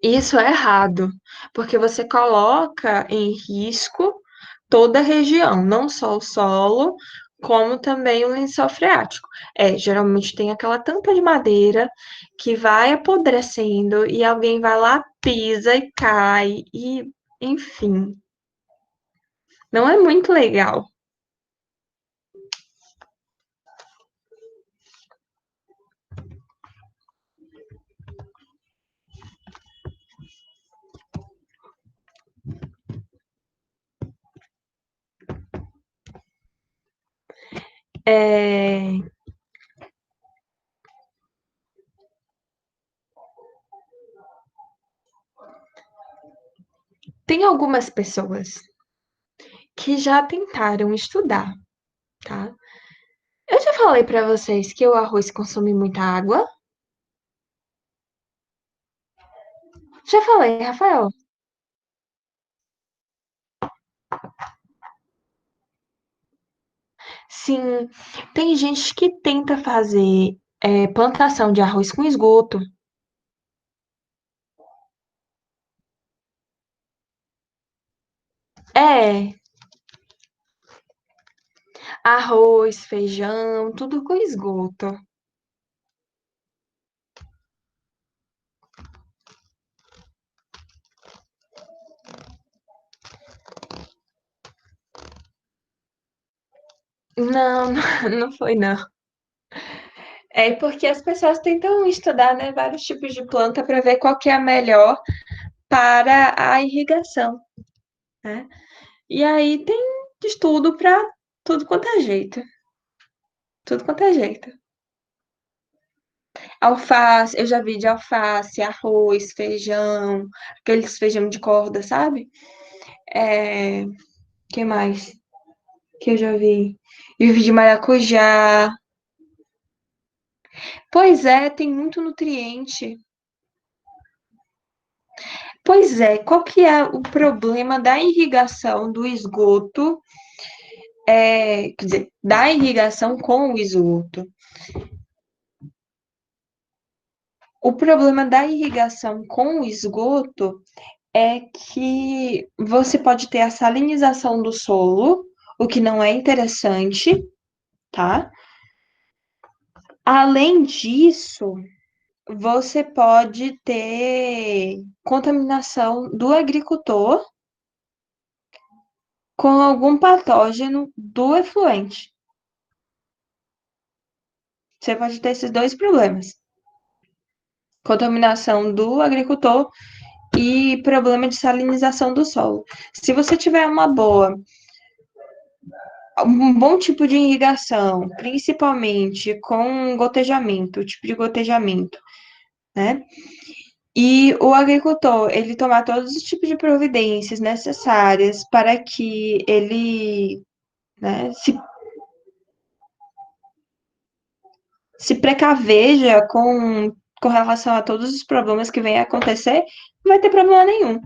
Isso é errado, porque você coloca em risco toda a região, não só o solo, como também o lençol freático. Geralmente tem aquela tampa de madeira que vai apodrecendo e alguém vai lá, pisa e cai, e enfim, não é muito legal. É, Tem algumas pessoas que já tentaram estudar, tá? Eu já falei para vocês que o arroz consome muita água. Já falei, Rafael. Sim, tem gente que tenta fazer plantação de arroz com esgoto. É, arroz, feijão, tudo com esgoto. Não, não foi não. É porque as pessoas tentam estudar, né, vários tipos de planta para ver qual que é a melhor para a irrigação, né? E aí tem estudo para tudo quanto é jeito, tudo quanto é jeito. Alface, eu já vi de alface, arroz, feijão, aqueles feijão de corda, sabe? Que mais que eu já vi? Eu vi de maracujá. Pois é, tem muito nutriente. Pois é, qual que é o problema da irrigação do esgoto? Quer dizer, da irrigação com o esgoto. O problema da irrigação com o esgoto é que você pode ter a salinização do solo, o que não é interessante, tá? Além disso, você pode ter contaminação do agricultor com algum patógeno do efluente. Você pode ter esses dois problemas: contaminação do agricultor e problema de salinização do solo. Se você tiver um bom tipo de irrigação, principalmente com gotejamento, o tipo de gotejamento, né? E o agricultor, ele tomar todos os tipos de providências necessárias para que ele, né, se precaveja com relação a todos os problemas que vêm a acontecer, não vai ter problema nenhum.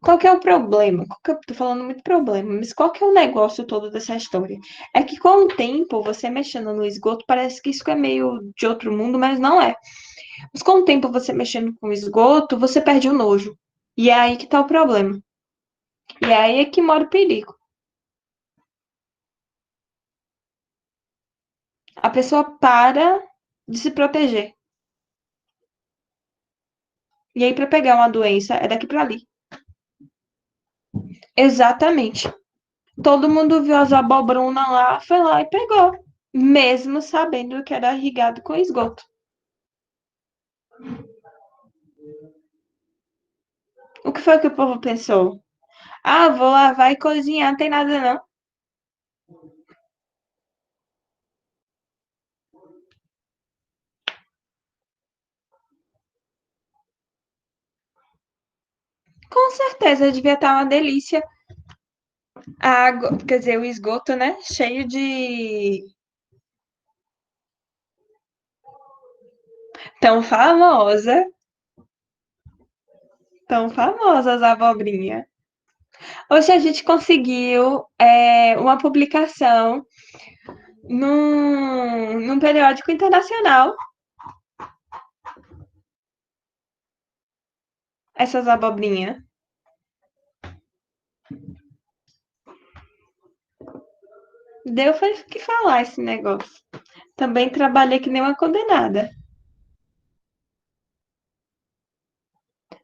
Qual que é o problema? Tô falando muito problema, mas qual que é o negócio todo dessa história? É que com o tempo, você mexendo no esgoto, parece que isso é meio de outro mundo, mas não é. Mas com o tempo, você mexendo com o esgoto, você perde o nojo. E é aí que tá o problema. E é aí é que mora o perigo. A pessoa para de se proteger. E aí, para pegar uma doença, é daqui para ali. Exatamente. Todo mundo viu as abobrunas lá, foi lá e pegou. Mesmo sabendo que era irrigado com esgoto. O que foi que o povo pensou? Ah, vou lavar e cozinhar, não tem nada não. Com certeza devia estar uma delícia. A água, quer dizer, o esgoto, né? Cheio de. Tão famosa. Tão famosas as abobrinhas. Hoje a gente conseguiu uma publicação num periódico internacional. Essas abobrinhas. Deu foi o que falar esse negócio. Também trabalhei que nem uma condenada.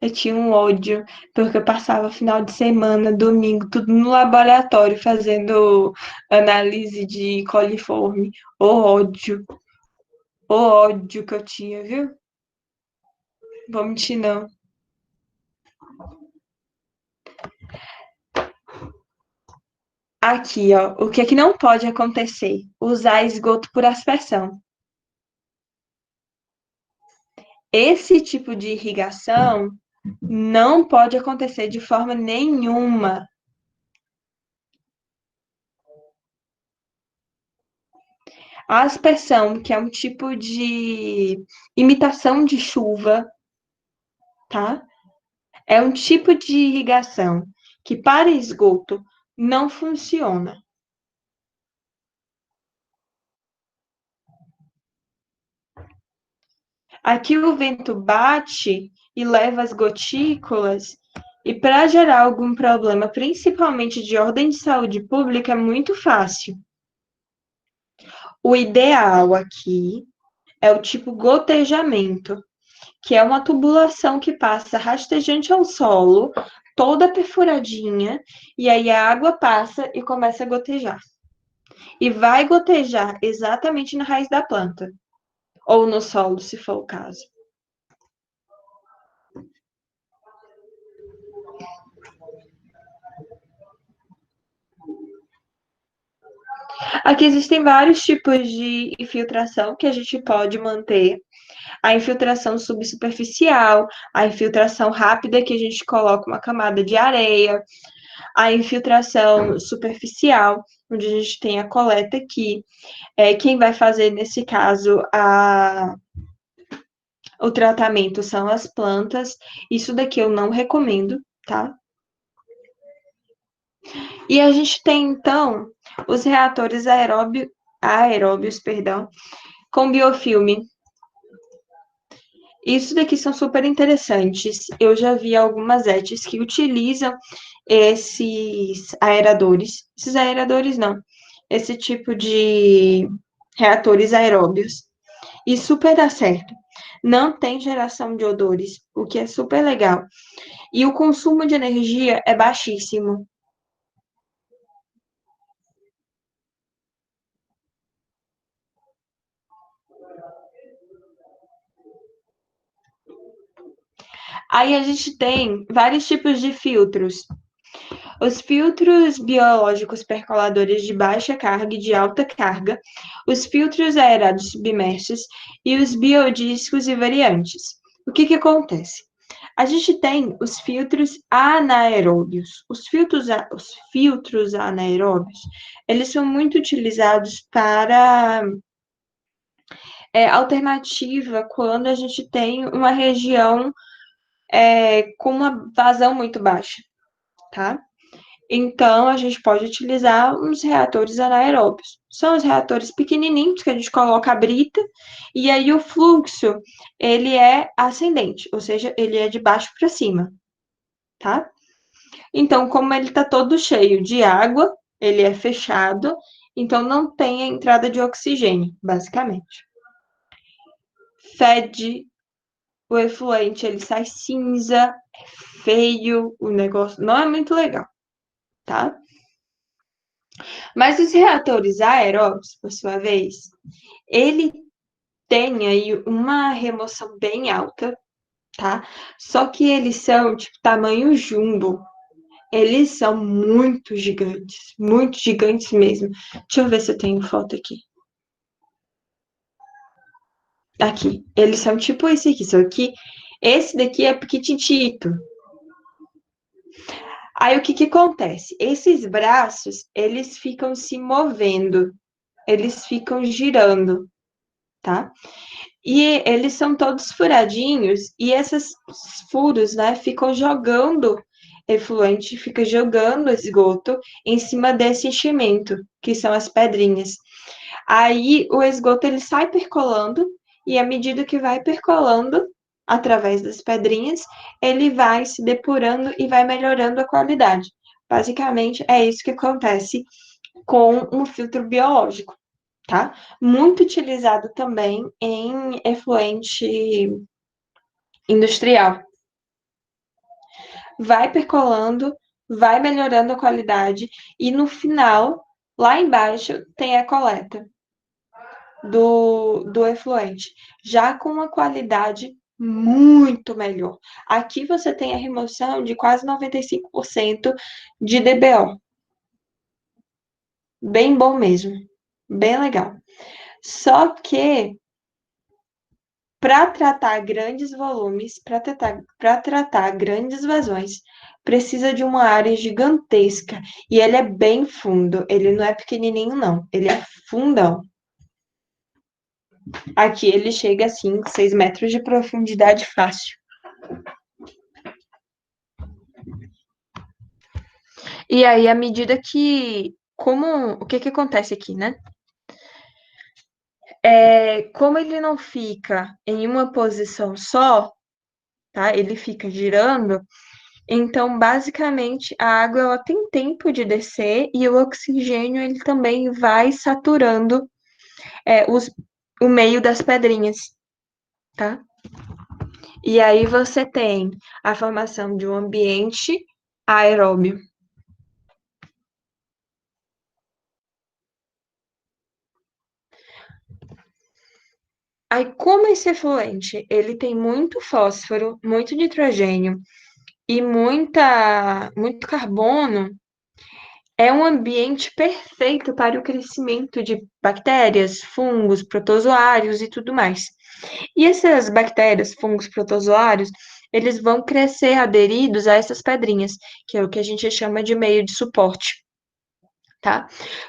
Eu tinha um ódio, porque eu passava final de semana, domingo, tudo no laboratório, fazendo análise de coliforme. O ódio que eu tinha, viu? Vou mentir, não. Aqui, ó, o que é que não pode acontecer? Usar esgoto por aspersão. Esse tipo de irrigação não pode acontecer de forma nenhuma. A aspersão, que é um tipo de imitação de chuva, tá? É um tipo de irrigação que para esgoto não funciona. Aqui o vento bate e leva as gotículas, e para gerar algum problema, principalmente de ordem de saúde pública, é muito fácil. O ideal aqui é o tipo gotejamento, que é uma tubulação que passa rastejante ao solo, toda perfuradinha, e aí a água passa e começa a gotejar. E vai gotejar exatamente na raiz da planta, ou no solo, se for o caso. Aqui existem vários tipos de infiltração que a gente pode manter. A infiltração subsuperficial, a infiltração rápida, que a gente coloca uma camada de areia, a infiltração superficial, onde a gente tem a coleta aqui. Quem vai fazer, nesse caso, o tratamento são as plantas. Isso daqui eu não recomendo, tá? E a gente tem, então, os reatores aeróbios, perdão, com biofilme. Isso daqui são super interessantes. Eu já vi algumas ETs que utilizam esses aeradores. Esses aeradores não. Esse tipo de reatores aeróbios. E super dá certo. Não tem geração de odores, o que é super legal. E o consumo de energia é baixíssimo. Aí a gente tem vários tipos de filtros. Os filtros biológicos percoladores de baixa carga e de alta carga, os filtros aerados submersos e os biodiscos e variantes. O que acontece? A gente tem os filtros anaeróbios. Os filtros anaeróbios, eles são muito utilizados para alternativa quando a gente tem uma região com uma vazão muito baixa, tá? Então, a gente pode utilizar uns reatores anaeróbios. São os reatores pequenininhos que a gente coloca a brita, e aí o fluxo, ele é ascendente, ou seja, ele é de baixo para cima, tá? Então, como ele está todo cheio de água, ele é fechado, então não tem a entrada de oxigênio, basicamente. Fede, o efluente ele sai cinza, é feio, o negócio não é muito legal, tá? Mas os reatores aeróbicos, por sua vez, ele tem aí uma remoção bem alta, tá? Só que eles são tipo tamanho jumbo. Eles são muito gigantes mesmo. Deixa eu ver se eu tenho foto aqui. Aqui, eles são tipo esse aqui, só que esse daqui é pequititito. Aí o que que acontece? Esses braços, eles ficam se movendo, eles ficam girando, tá? E eles são todos furadinhos e esses furos, né, ficam jogando efluente, fica jogando esgoto em cima desse enchimento, que são as pedrinhas. Aí o esgoto ele sai percolando e à medida que vai percolando através das pedrinhas, ele vai se depurando e vai melhorando a qualidade. Basicamente é isso que acontece com um filtro biológico, tá? Muito utilizado também em efluente industrial. Vai percolando, vai melhorando a qualidade e no final, lá embaixo, tem a coleta do efluente, já com uma qualidade muito melhor. Aqui você tem a remoção de quase 95% de DBO. Bem bom mesmo. Bem legal. Só que para tratar grandes volumes, para tratar grandes vazões, precisa de uma área gigantesca. E ele é bem fundo. Ele não é pequenininho, não. Ele é fundão. Aqui ele chega assim, 6 metros de profundidade fácil. E aí, à medida que. O que que acontece aqui, né? Como ele não fica em uma posição só, tá? Ele fica girando. Então, basicamente, a água ela tem tempo de descer e o oxigênio ele também vai saturando o meio das pedrinhas, tá? E aí você tem a formação de um ambiente aeróbio. Aí, como esse efluente ele tem muito fósforo, muito nitrogênio e muito carbono, é um ambiente perfeito para o crescimento de bactérias, fungos, protozoários e tudo mais. E essas bactérias, fungos, protozoários, eles vão crescer aderidos a essas pedrinhas, que é o que a gente chama de meio de suporte, tá?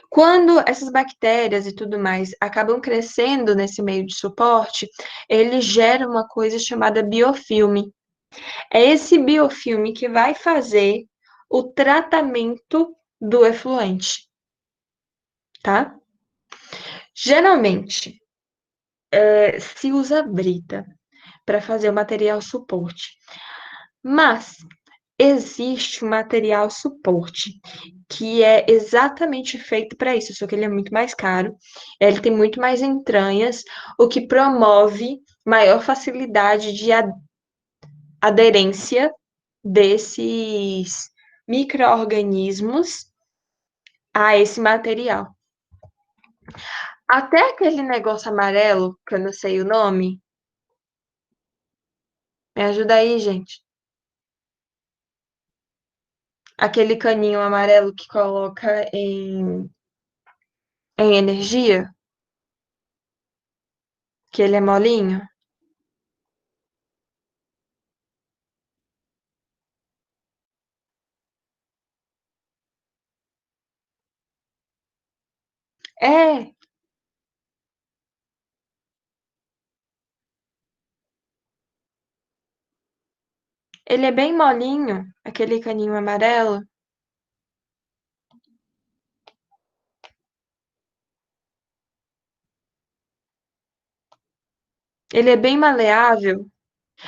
Quando essas bactérias e tudo mais acabam crescendo nesse meio de suporte, ele gera uma coisa chamada biofilme. É esse biofilme que vai fazer o tratamento do efluente, tá? Geralmente, se usa brita para fazer o material suporte, mas existe um material suporte que é exatamente feito para isso, só que ele é muito mais caro, ele tem muito mais entranhas, o que promove maior facilidade de aderência desses micro-organismos a esse material. Até aquele negócio amarelo, que eu não sei o nome, me ajuda aí, gente. Aquele caninho amarelo que coloca em energia, que ele é molinho. É, ele é bem molinho, aquele caninho amarelo. Ele é bem maleável.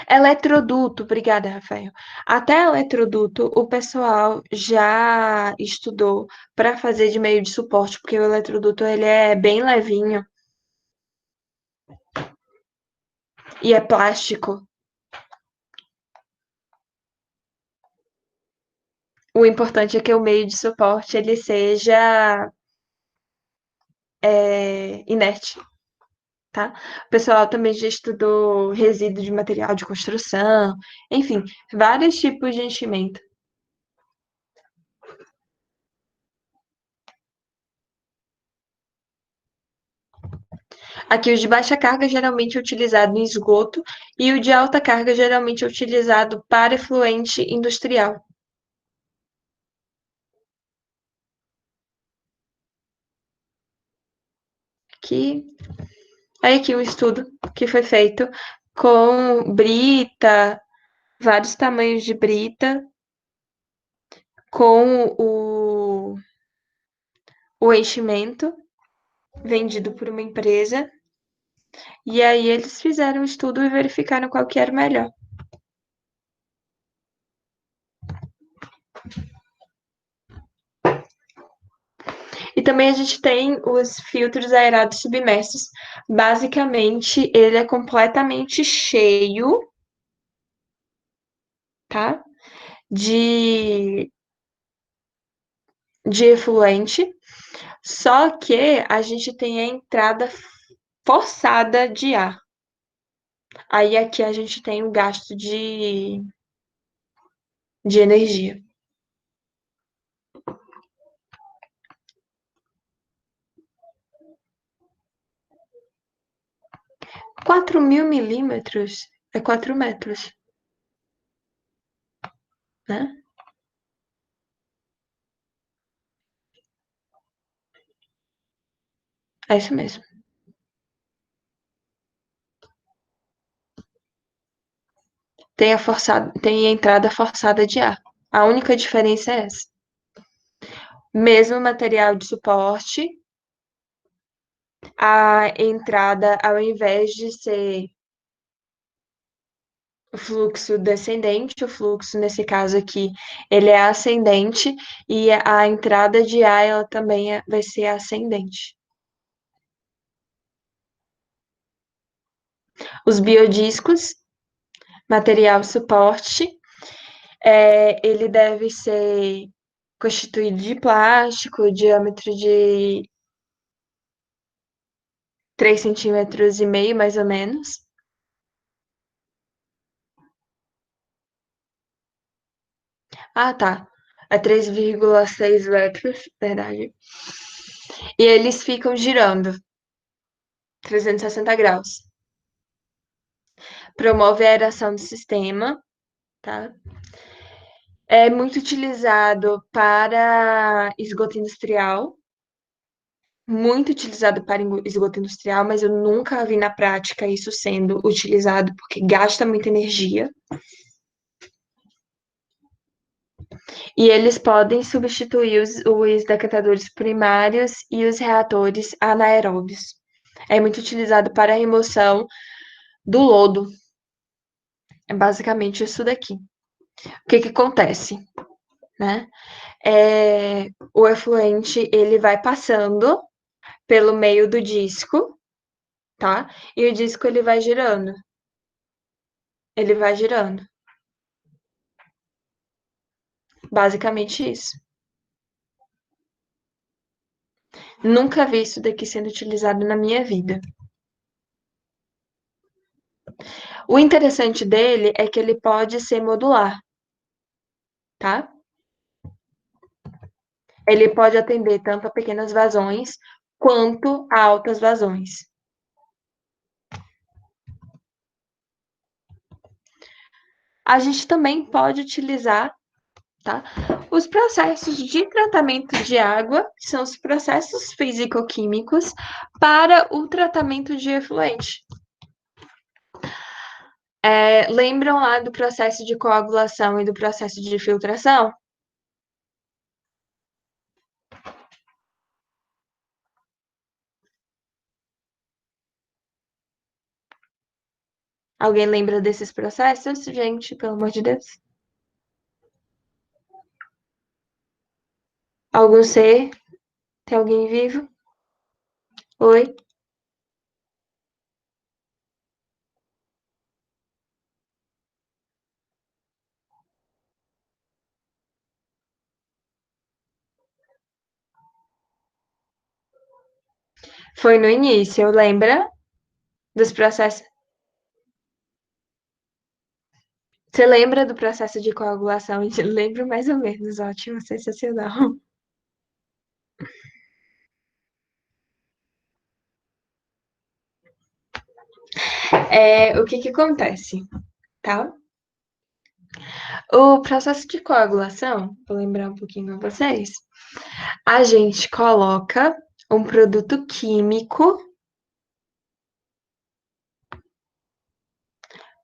Eletroduto, obrigada, Rafael. Até eletroduto, o pessoal já estudou para fazer de meio de suporte, porque o eletroduto ele é bem levinho e é plástico. O importante é que o meio de suporte ele seja inerte, tá? O pessoal também já estudou resíduo de material de construção, enfim, vários tipos de enchimento. Aqui, o de baixa carga geralmente é utilizado em esgoto e o de alta carga geralmente é utilizado para efluente industrial. Que é aqui um estudo que foi feito com brita, vários tamanhos de brita, com o enchimento vendido por uma empresa, e aí eles fizeram um estudo e verificaram qual que era o melhor. E também a gente tem os filtros aerados submersos. Basicamente, ele é completamente cheio, tá? De, de efluente, só que a gente tem a entrada forçada de ar. Aí aqui a gente tem o gasto de energia. 4.000 milímetros é 4 metros, né? É isso mesmo. Tem a entrada forçada de ar. A única diferença é essa. Mesmo material de suporte, a entrada, ao invés de ser o fluxo descendente, o fluxo, nesse caso aqui, ele é ascendente, e a entrada de ar, ela também vai ser ascendente. Os biodiscos, material suporte, ele deve ser constituído de plástico, diâmetro de 3,5 centímetros, mais ou menos. Ah, tá. É 3,6 metros, verdade. E eles ficam girando 360 graus. Promove a aeração do sistema, tá? É muito utilizado para esgoto industrial, muito utilizado para esgoto industrial, mas eu nunca vi na prática isso sendo utilizado porque gasta muita energia. E eles podem substituir os decantadores primários e os reatores anaeróbios. É muito utilizado para a remoção do lodo. É basicamente isso daqui. O que que acontece, né? O efluente ele vai passando pelo meio do disco, tá? E o disco ele vai girando. Ele vai girando. Basicamente isso. Nunca vi isso daqui sendo utilizado na minha vida. O interessante dele é que ele pode ser modular, tá? Ele pode atender tanto a pequenas vazões quanto a altas vazões. A gente também pode utilizar tá? Os processos de tratamento de água são os processos físico-químicos para o tratamento de efluente. Lembram lá do processo de coagulação e do processo de filtração? Alguém lembra desses processos, gente? Pelo amor de Deus. Algum ser? Tem alguém vivo? Oi? Foi no início, lembra dos processos? Você lembra do processo de coagulação? Lembro mais ou menos, ótimo, sensacional. O que que acontece, tá? O processo de coagulação, vou lembrar um pouquinho a vocês, a gente coloca um produto químico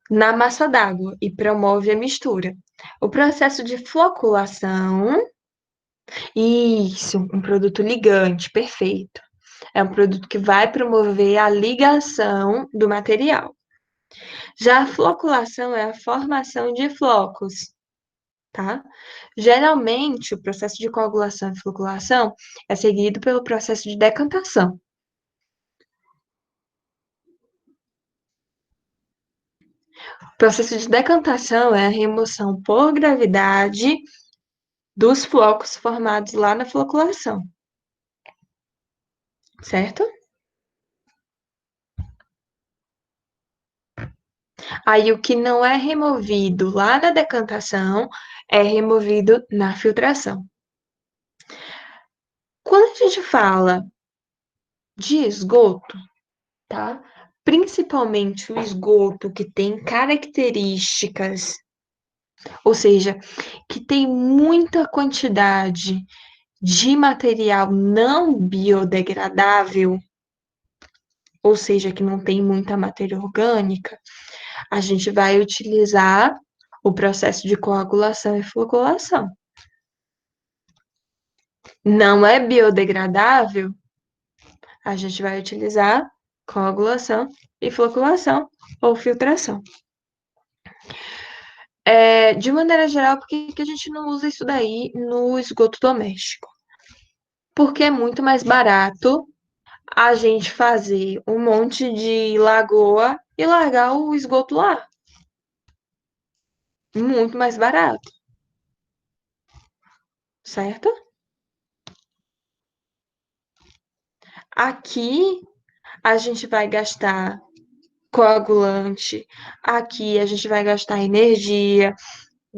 na massa d'água e promove a mistura. O processo de floculação, isso, um produto ligante, perfeito. É um produto que vai promover a ligação do material. Já a floculação é a formação de flocos, tá? Geralmente, o processo de coagulação e floculação é seguido pelo processo de decantação. O processo de decantação é a remoção por gravidade dos flocos formados lá na floculação, certo? Aí o que não é removido lá na decantação é removido na filtração. Quando a gente fala de esgoto, tá? Principalmente o esgoto que tem características, ou seja, que tem muita quantidade de material não biodegradável, ou seja, que não tem muita matéria orgânica, a gente vai utilizar o processo de coagulação e floculação. Não é biodegradável, a gente vai utilizar coagulação e floculação ou filtração. De maneira geral, por que a gente não usa isso daí no esgoto doméstico? Porque é muito mais barato a gente fazer um monte de lagoa e largar o esgoto lá. Muito mais barato, certo? Aqui a gente vai gastar coagulante, aqui a gente vai gastar energia,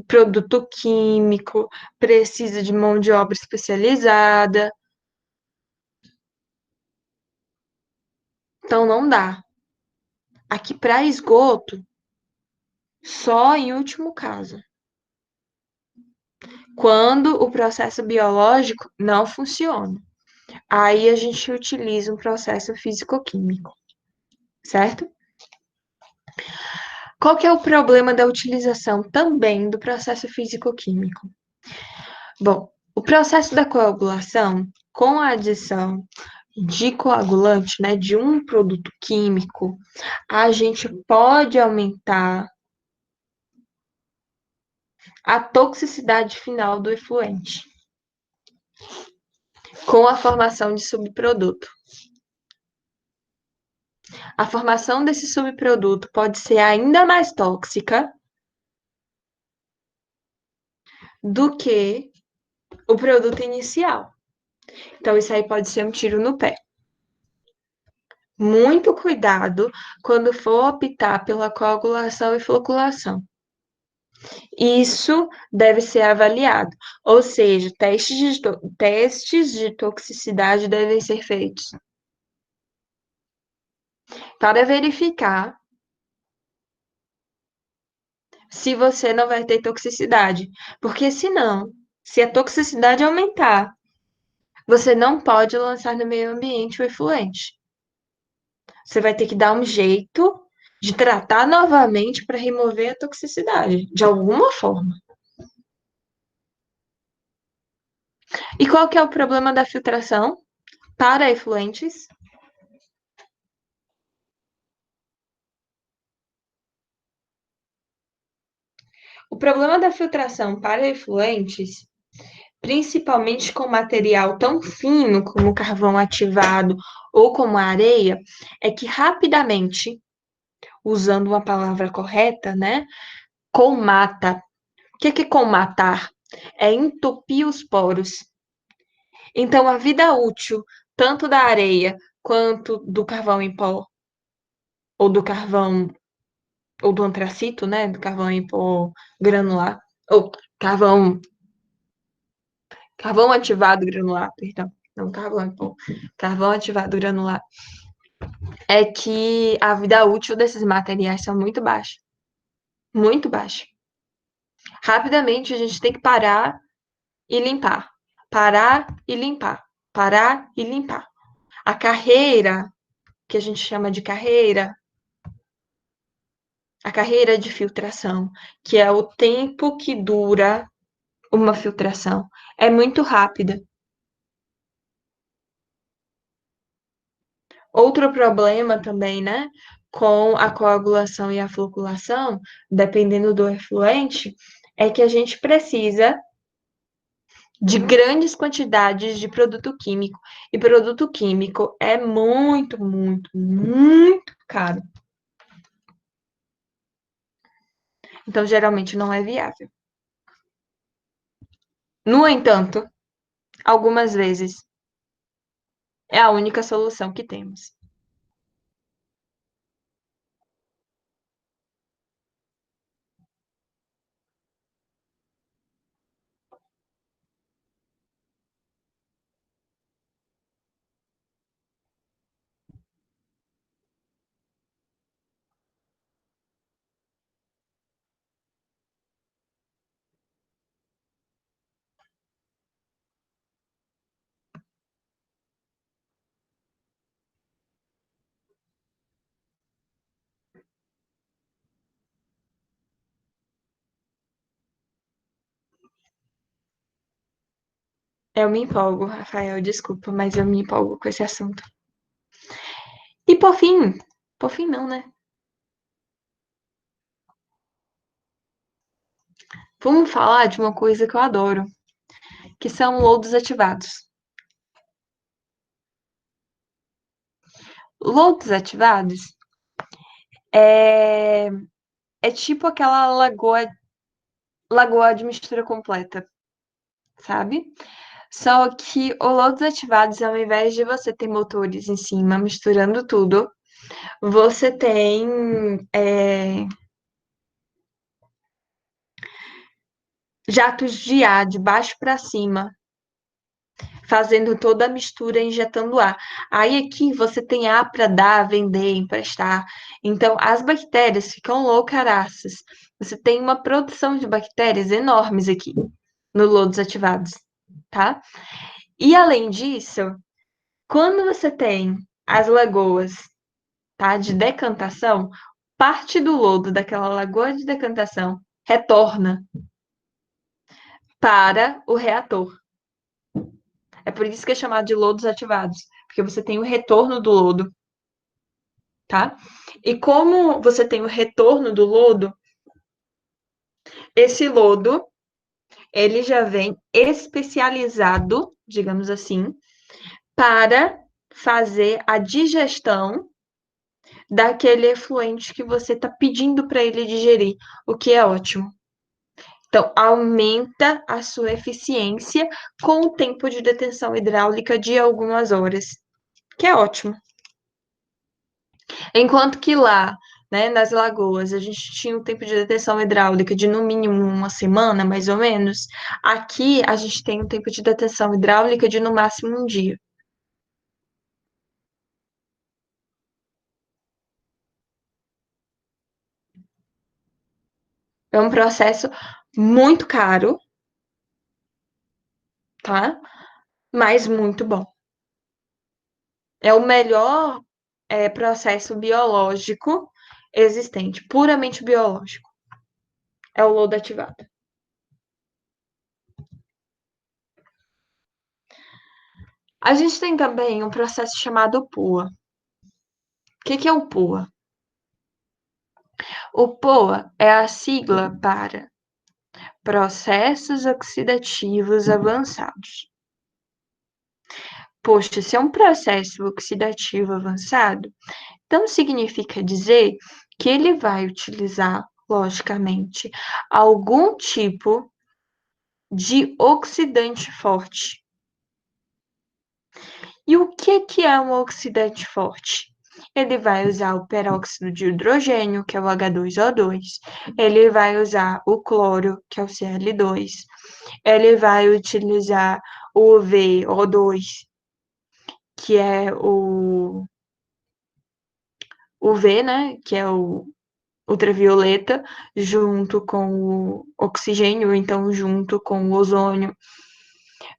produto químico, precisa de mão de obra especializada. Então não dá. Aqui para esgoto, só em último caso. Quando o processo biológico não funciona. Aí a gente utiliza um processo físico-químico, certo? Qual que é o problema da utilização também do processo físico-químico? Bom, o processo da coagulação, com a adição de coagulante, né, de um produto químico, a gente pode aumentar a toxicidade final do efluente, com a formação de subproduto. A formação desse subproduto pode ser ainda mais tóxica do que o produto inicial. Então, isso aí pode ser um tiro no pé. Muito cuidado quando for optar pela coagulação e floculação. Isso deve ser avaliado, ou seja, testes de toxicidade devem ser feitos para verificar se você não vai ter toxicidade. Porque senão, se a toxicidade aumentar, você não pode lançar no meio ambiente o efluente. Você vai ter que dar um jeito de tratar novamente para remover a toxicidade, de alguma forma. E qual que é o problema da filtração para efluentes? O problema da filtração para efluentes, principalmente com material tão fino como o carvão ativado ou como a areia, é que rapidamente, usando uma palavra correta, né, colmata. O que é colmatar? É entupir os poros. Então, a vida útil, tanto da areia quanto do carvão em pó, ou do carvão, ou do antracito, né? Do carvão em pó granular, ou carvão ativado granular, perdão. Não, carvão em pó. Carvão ativado granular. É que a vida útil desses materiais são muito baixa. Muito baixa. Rapidamente, a gente tem que parar e limpar. Parar e limpar. Parar e limpar. A carreira, que a gente chama de carreira, a carreira de filtração, que é o tempo que dura uma filtração, é muito rápida. Outro problema também, né, com a coagulação e a floculação, dependendo do efluente, é que a gente precisa de grandes quantidades de produto químico. E produto químico é muito, muito, muito caro. Então, geralmente não é viável. No entanto, algumas vezes é a única solução que temos. Eu me empolgo, Rafael, desculpa, mas eu me empolgo com esse assunto. E por fim não, né? Vamos falar de uma coisa que eu adoro, que são lodos ativados. Lodos ativados é, é tipo aquela lagoa de mistura completa, sabe? Só que o lodos ativados, ao invés de você ter motores em cima misturando tudo, você tem jatos de ar de baixo para cima, fazendo toda a mistura, injetando ar. Aí aqui você tem ar para dar, vender, emprestar. Então as bactérias ficam loucaraças. Você tem uma produção de bactérias enormes aqui no lodos ativados, tá? E além disso, quando você tem as lagoas, tá, de decantação, parte do lodo daquela lagoa de decantação retorna para o reator. É por isso que é chamado de lodos ativados, porque você tem o retorno do lodo, tá? E como você tem o retorno do lodo, esse lodo, ele já vem especializado, digamos assim, para fazer a digestão daquele efluente que você está pedindo para ele digerir, o que é ótimo. Então, aumenta a sua eficiência com o tempo de detenção hidráulica de algumas horas, que é ótimo. Enquanto que lá, né, nas lagoas, a gente tinha um tempo de detenção hidráulica de no mínimo uma semana, mais ou menos. Aqui a gente tem um tempo de detenção hidráulica de no máximo um dia. É um processo muito caro, tá? Mas muito bom. É o melhor processo biológico existente, puramente biológico. É o lodo ativado. A gente tem também um processo chamado POA. O que é o POA? O POA é a sigla para processos oxidativos avançados. Poxa, se é um processo oxidativo avançado, então significa dizer que ele vai utilizar, logicamente, algum tipo de oxidante forte. E o que é um oxidante forte? Ele vai usar o peróxido de hidrogênio, que é o H2O2. Ele vai usar o cloro, que é o Cl2. Ele vai utilizar o VO2, que é o V, né? Que é o ultravioleta, junto com o oxigênio, então junto com o ozônio.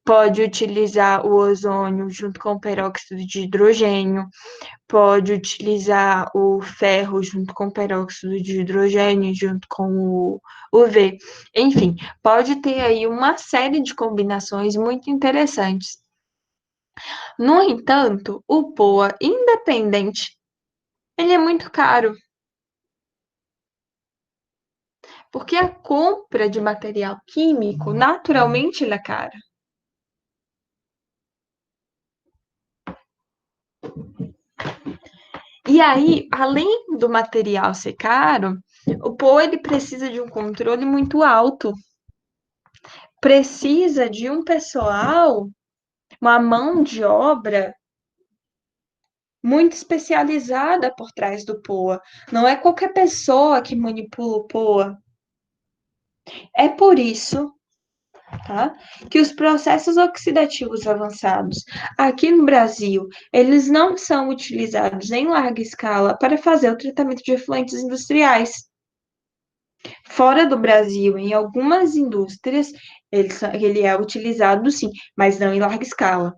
Pode utilizar o ozônio junto com o peróxido de hidrogênio, pode utilizar o ferro junto com o peróxido de hidrogênio, junto com o V. Enfim, pode ter aí uma série de combinações muito interessantes. No entanto, o POA independente, ele é muito caro, porque a compra de material químico, naturalmente, ele é cara. E aí, além do material ser caro, o POA ele precisa de um controle muito alto. Precisa de um pessoal, uma mão de obra muito especializada por trás do POA. Não é qualquer pessoa que manipula o POA. É por isso, tá, que os processos oxidativos avançados aqui no Brasil, eles não são utilizados em larga escala para fazer o tratamento de efluentes industriais. Fora do Brasil, em algumas indústrias, ele é utilizado sim, mas não em larga escala.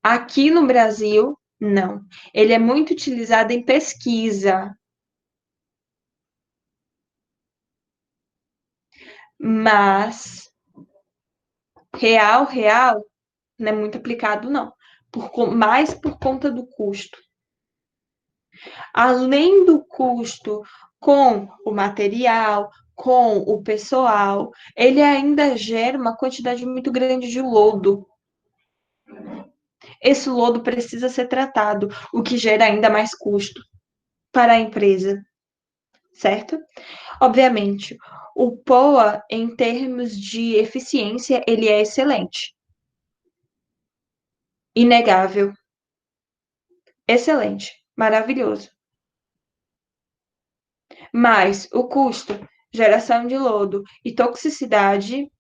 Aqui no Brasil, não. Ele é muito utilizado em pesquisa, mas real, não é muito aplicado, não. Mais por conta do custo. Além do custo com o material, com o pessoal, ele ainda gera uma quantidade muito grande de lodo. Esse lodo precisa ser tratado, o que gera ainda mais custo para a empresa, certo? Obviamente, o POA, em termos de eficiência, ele é excelente. Inegável. Excelente. Maravilhoso. Mas o custo, geração de lodo e toxicidade,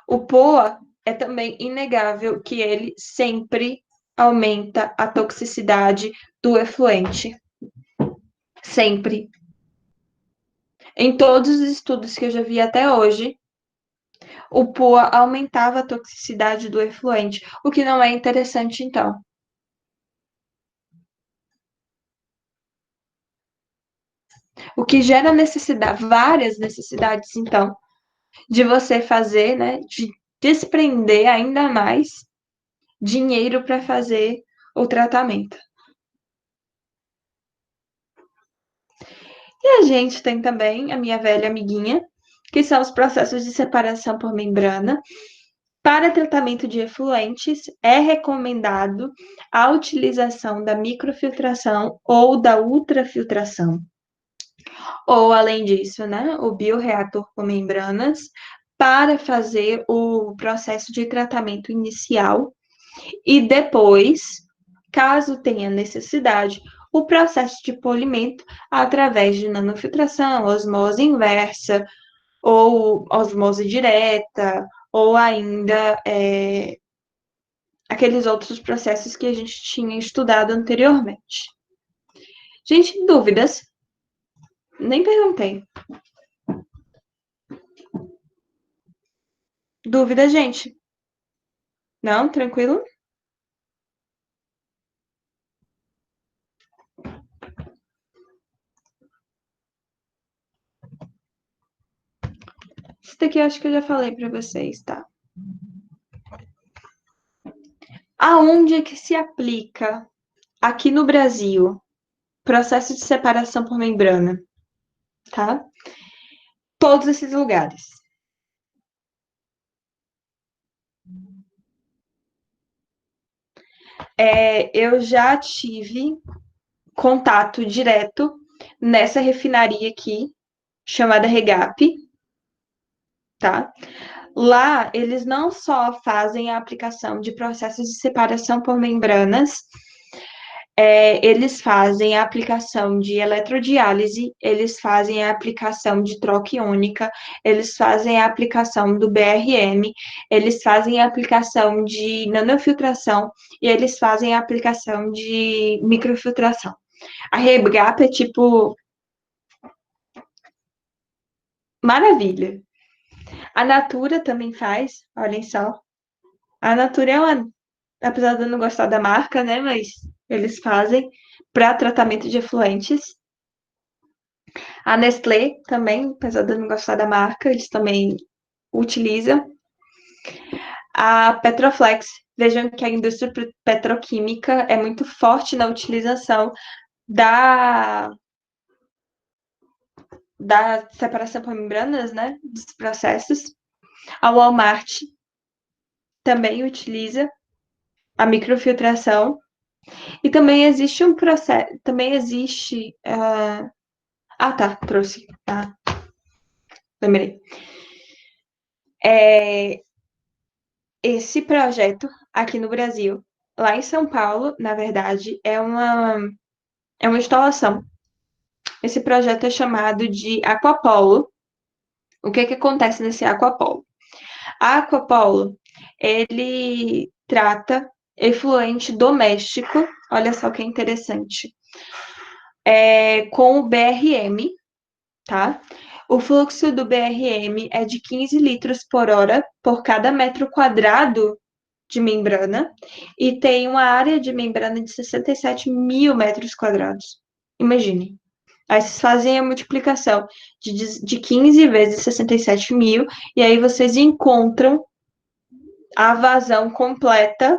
o POA é também inegável que ele sempre aumenta a toxicidade do efluente. Sempre. Em todos os estudos que eu já vi até hoje, o POA aumentava a toxicidade do efluente, o que não é interessante, então. O que gera necessidade, várias necessidades, então, de você fazer, né, de desprender ainda mais dinheiro para fazer o tratamento. E a gente tem também a minha velha amiguinha, que são os processos de separação por membrana. Para tratamento de efluentes, é recomendado a utilização da microfiltração ou da ultrafiltração. Ou, além disso, né, o bioreator com membranas, para fazer o processo de tratamento inicial e depois, caso tenha necessidade, o processo de polimento através de nanofiltração, osmose inversa, ou osmose direta, ou ainda aqueles outros processos que a gente tinha estudado anteriormente. Gente, dúvidas? Nem perguntei. Dúvida, gente? Não? Tranquilo? Isso daqui eu acho que eu já falei para vocês, tá? Aonde é que se aplica aqui no Brasil processo de separação por membrana, tá? Todos esses lugares. Eu já tive contato direto nessa refinaria aqui, chamada Regap, tá? Lá, eles não só fazem a aplicação de processos de separação por membranas, eles fazem a aplicação de eletrodiálise, eles fazem a aplicação de troca iônica, eles fazem a aplicação do BRM, eles fazem a aplicação de nanofiltração e eles fazem a aplicação de microfiltração. A REBGAP é tipo maravilha. A Natura também faz, olhem só. A Natura é uma, apesar de eu não gostar da marca, né, mas eles fazem para tratamento de efluentes. A Nestlé também, apesar de eu não gostar da marca, eles também utilizam. A Petroflex, vejam que a indústria petroquímica é muito forte na utilização da, da separação por membranas, né, dos processos. A Walmart também utiliza a microfiltração. E também existe um processo, também existe. Tá, trouxe. Ah, lembrei. Esse projeto aqui no Brasil, lá em São Paulo, na verdade, é uma instalação. Esse projeto é chamado de Aquapolo. O que acontece nesse Aquapolo? A Aquapolo, ele trata efluente doméstico, olha só que interessante, com o BRM, tá? O fluxo do BRM é de 15 litros por hora por cada metro quadrado de membrana e tem uma área de membrana de 67 mil metros quadrados. Imagine. Aí vocês fazem a multiplicação de 15 vezes 67 mil e aí vocês encontram a vazão completa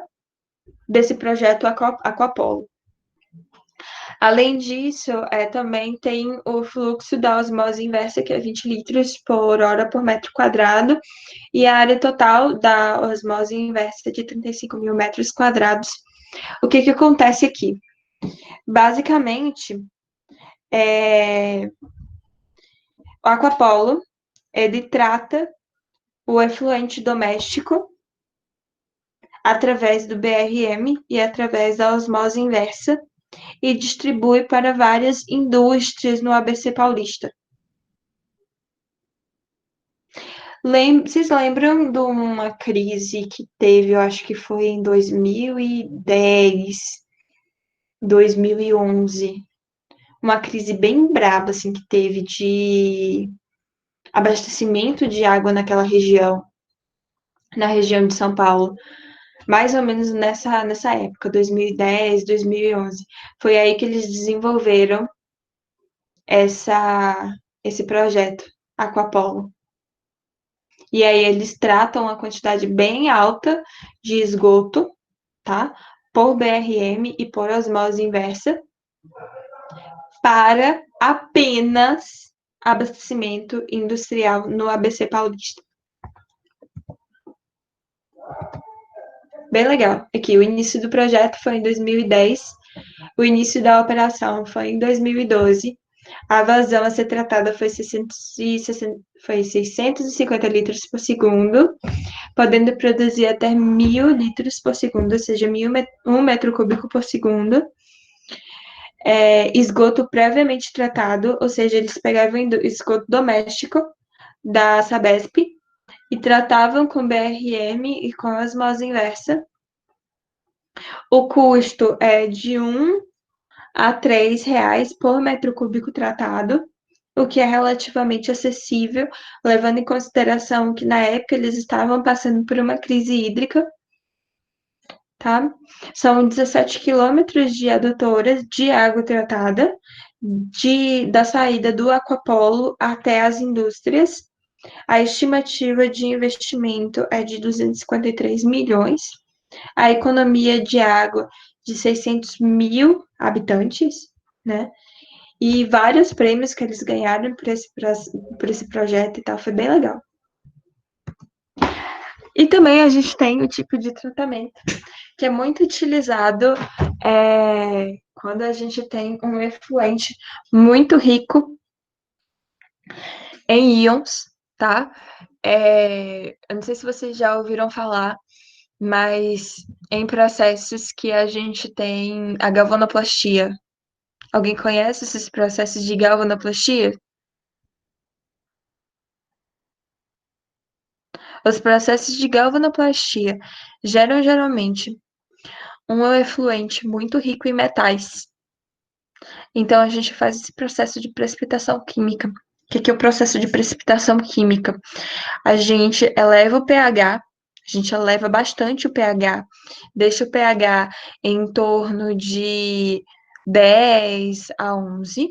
desse projeto Aquapolo. Além disso, também tem o fluxo da osmose inversa, que é 20 litros por hora por metro quadrado, e a área total da osmose inversa é de 35 mil metros quadrados. O que acontece aqui? Basicamente, o Aquapolo, ele trata o efluente doméstico através do BRM e através da osmose inversa, e distribui para várias indústrias no ABC Paulista. Vocês lembram de uma crise que teve, eu acho que foi em 2010, 2011, uma crise bem braba, assim, que teve de abastecimento de água naquela região, na região de São Paulo, mais ou menos nessa época, 2010, 2011. Foi aí que eles desenvolveram esse projeto, Aquapolo. E aí eles tratam a quantidade bem alta de esgoto, tá? Por BRM e por osmose inversa, para apenas abastecimento industrial no ABC Paulista. Bem legal. Aqui, o início do projeto foi em 2010, o início da operação foi em 2012, a vazão a ser tratada foi 650 litros por segundo, podendo produzir até 1.000 litros por segundo, ou seja, 1 metro cúbico por segundo. Esgoto previamente tratado, ou seja, eles pegavam esgoto doméstico da Sabesp e tratavam com BRM e com osmose inversa. O custo é de R$ 1 a R$ 3 por metro cúbico tratado. o que é relativamente acessível, levando em consideração que na época eles estavam passando por uma crise hídrica, tá? São 17 quilômetros de adutoras de água tratada, da saída do Aquapolo até as indústrias. A estimativa de investimento é de 253 milhões. A economia de água de 600 mil habitantes, né? E vários prêmios que eles ganharam por esse projeto e tal, foi bem legal. E também a gente tem o tipo de tratamento que é muito utilizado quando a gente tem um efluente muito rico em íons, tá? Eu não sei se vocês já ouviram falar, mas em processos que a gente tem a galvanoplastia. Alguém conhece esses processos de galvanoplastia? Os processos de galvanoplastia geram geralmente um efluente muito rico em metais. Então, a gente faz esse processo de precipitação química. O que é o processo de precipitação química? A gente eleva o pH, a gente eleva bastante o pH, deixa o pH em torno de 10 a 11,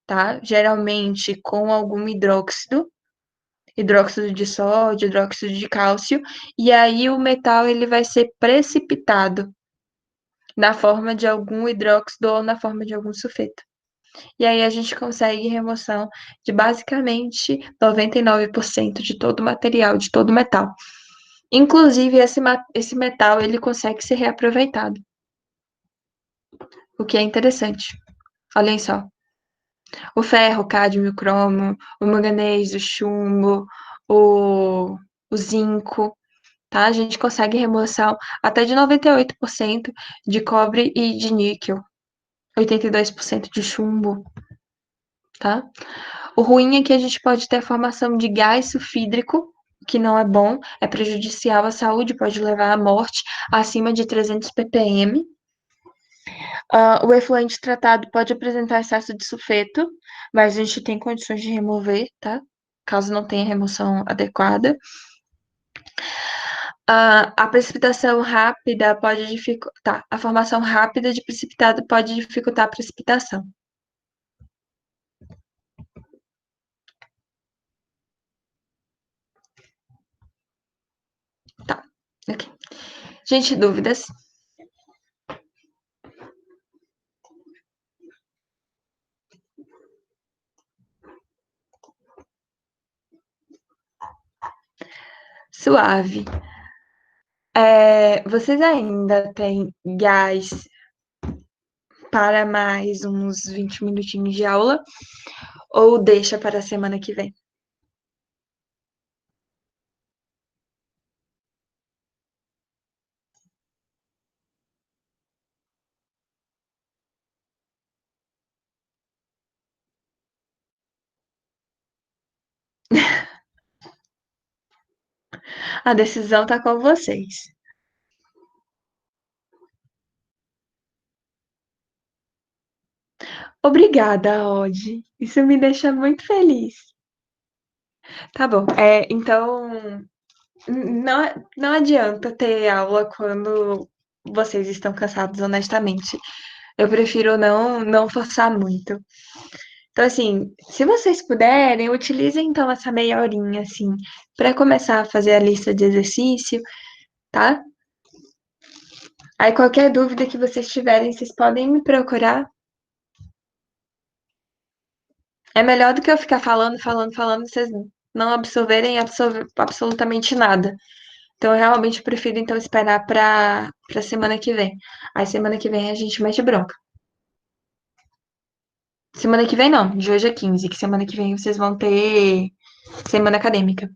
tá? Geralmente com algum hidróxido de sódio, hidróxido de cálcio, e aí o metal ele vai ser precipitado na forma de algum hidróxido ou na forma de algum sulfeto. E aí a gente consegue remoção de basicamente 99% de todo o material, de todo o metal. Inclusive, esse metal ele consegue ser reaproveitado, o que é interessante. Olhem só. O ferro, o cádmio, o cromo, o manganês, o chumbo, o zinco, tá? A gente consegue remoção até de 98% de cobre e de níquel, 82% de chumbo, tá? O ruim é que a gente pode ter a formação de gás sulfídrico, que não é bom, é prejudicial à saúde, pode levar à morte acima de 300 ppm. O efluente tratado pode apresentar excesso de sulfeto, mas a gente tem condições de remover, tá? Caso não tenha remoção adequada. A precipitação rápida pode dificultar. A formação rápida de precipitado pode dificultar a precipitação. Tá, ok. Gente, dúvidas? Suave. Vocês ainda têm gás para mais uns 20 minutinhos de aula? Ou deixa para a semana que vem? A decisão está com vocês. Obrigada, Odd. Isso me deixa muito feliz. Tá bom. Então, não adianta ter aula quando vocês estão cansados, honestamente. Eu prefiro não forçar muito. Então, assim, se vocês puderem, utilizem então essa meia horinha, assim, para começar a fazer a lista de exercício, tá? Aí, qualquer dúvida que vocês tiverem, vocês podem me procurar. É melhor do que eu ficar falando, vocês não absorverem absolutamente nada. Então, eu realmente prefiro, então, esperar pra semana que vem. Aí, semana que vem, a gente mete bronca. Semana que vem, não. De hoje a 15, que semana que vem vocês vão ter semana acadêmica.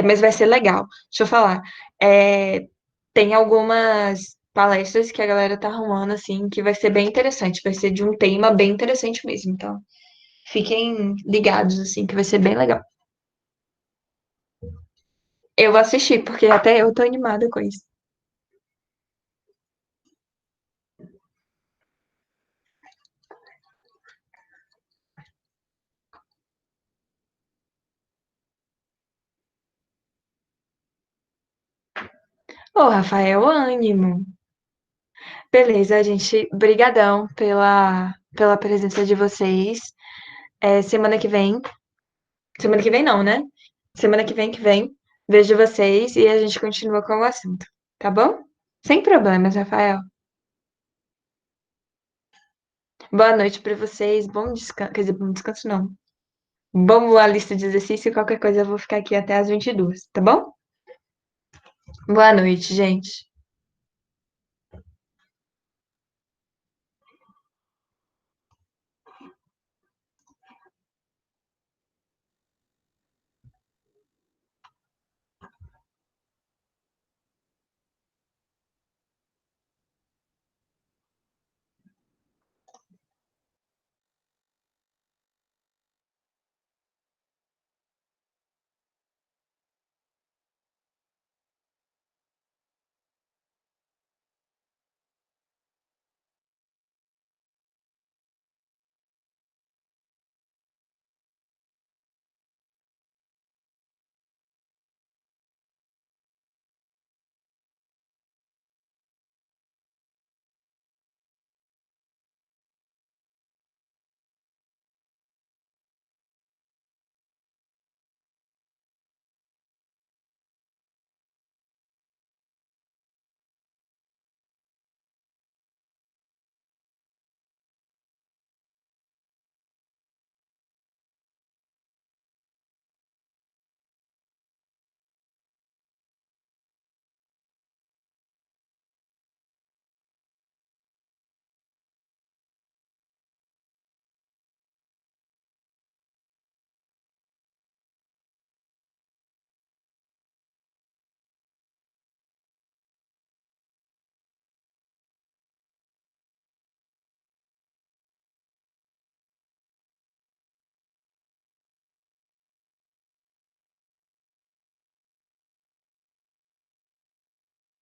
Mas vai ser legal. Deixa eu falar. Tem algumas palestras que a galera tá arrumando, assim, que vai ser bem interessante. Vai ser de um tema bem interessante mesmo. Então, fiquem ligados, assim, que vai ser bem legal. Eu vou assistir, porque até eu tô animada com isso. Ô, Rafael, ânimo. Beleza, gente. Brigadão pela presença de vocês. Semana que vem. Semana que vem não, né? Semana que vem. Vejo vocês e a gente continua com o assunto. Tá bom? Sem problemas, Rafael. Boa noite pra vocês. Bom descanso. Quer dizer, bom descanso não. Vamos à lista de exercício. Qualquer coisa eu vou ficar aqui até as 22, tá bom? Boa noite, gente.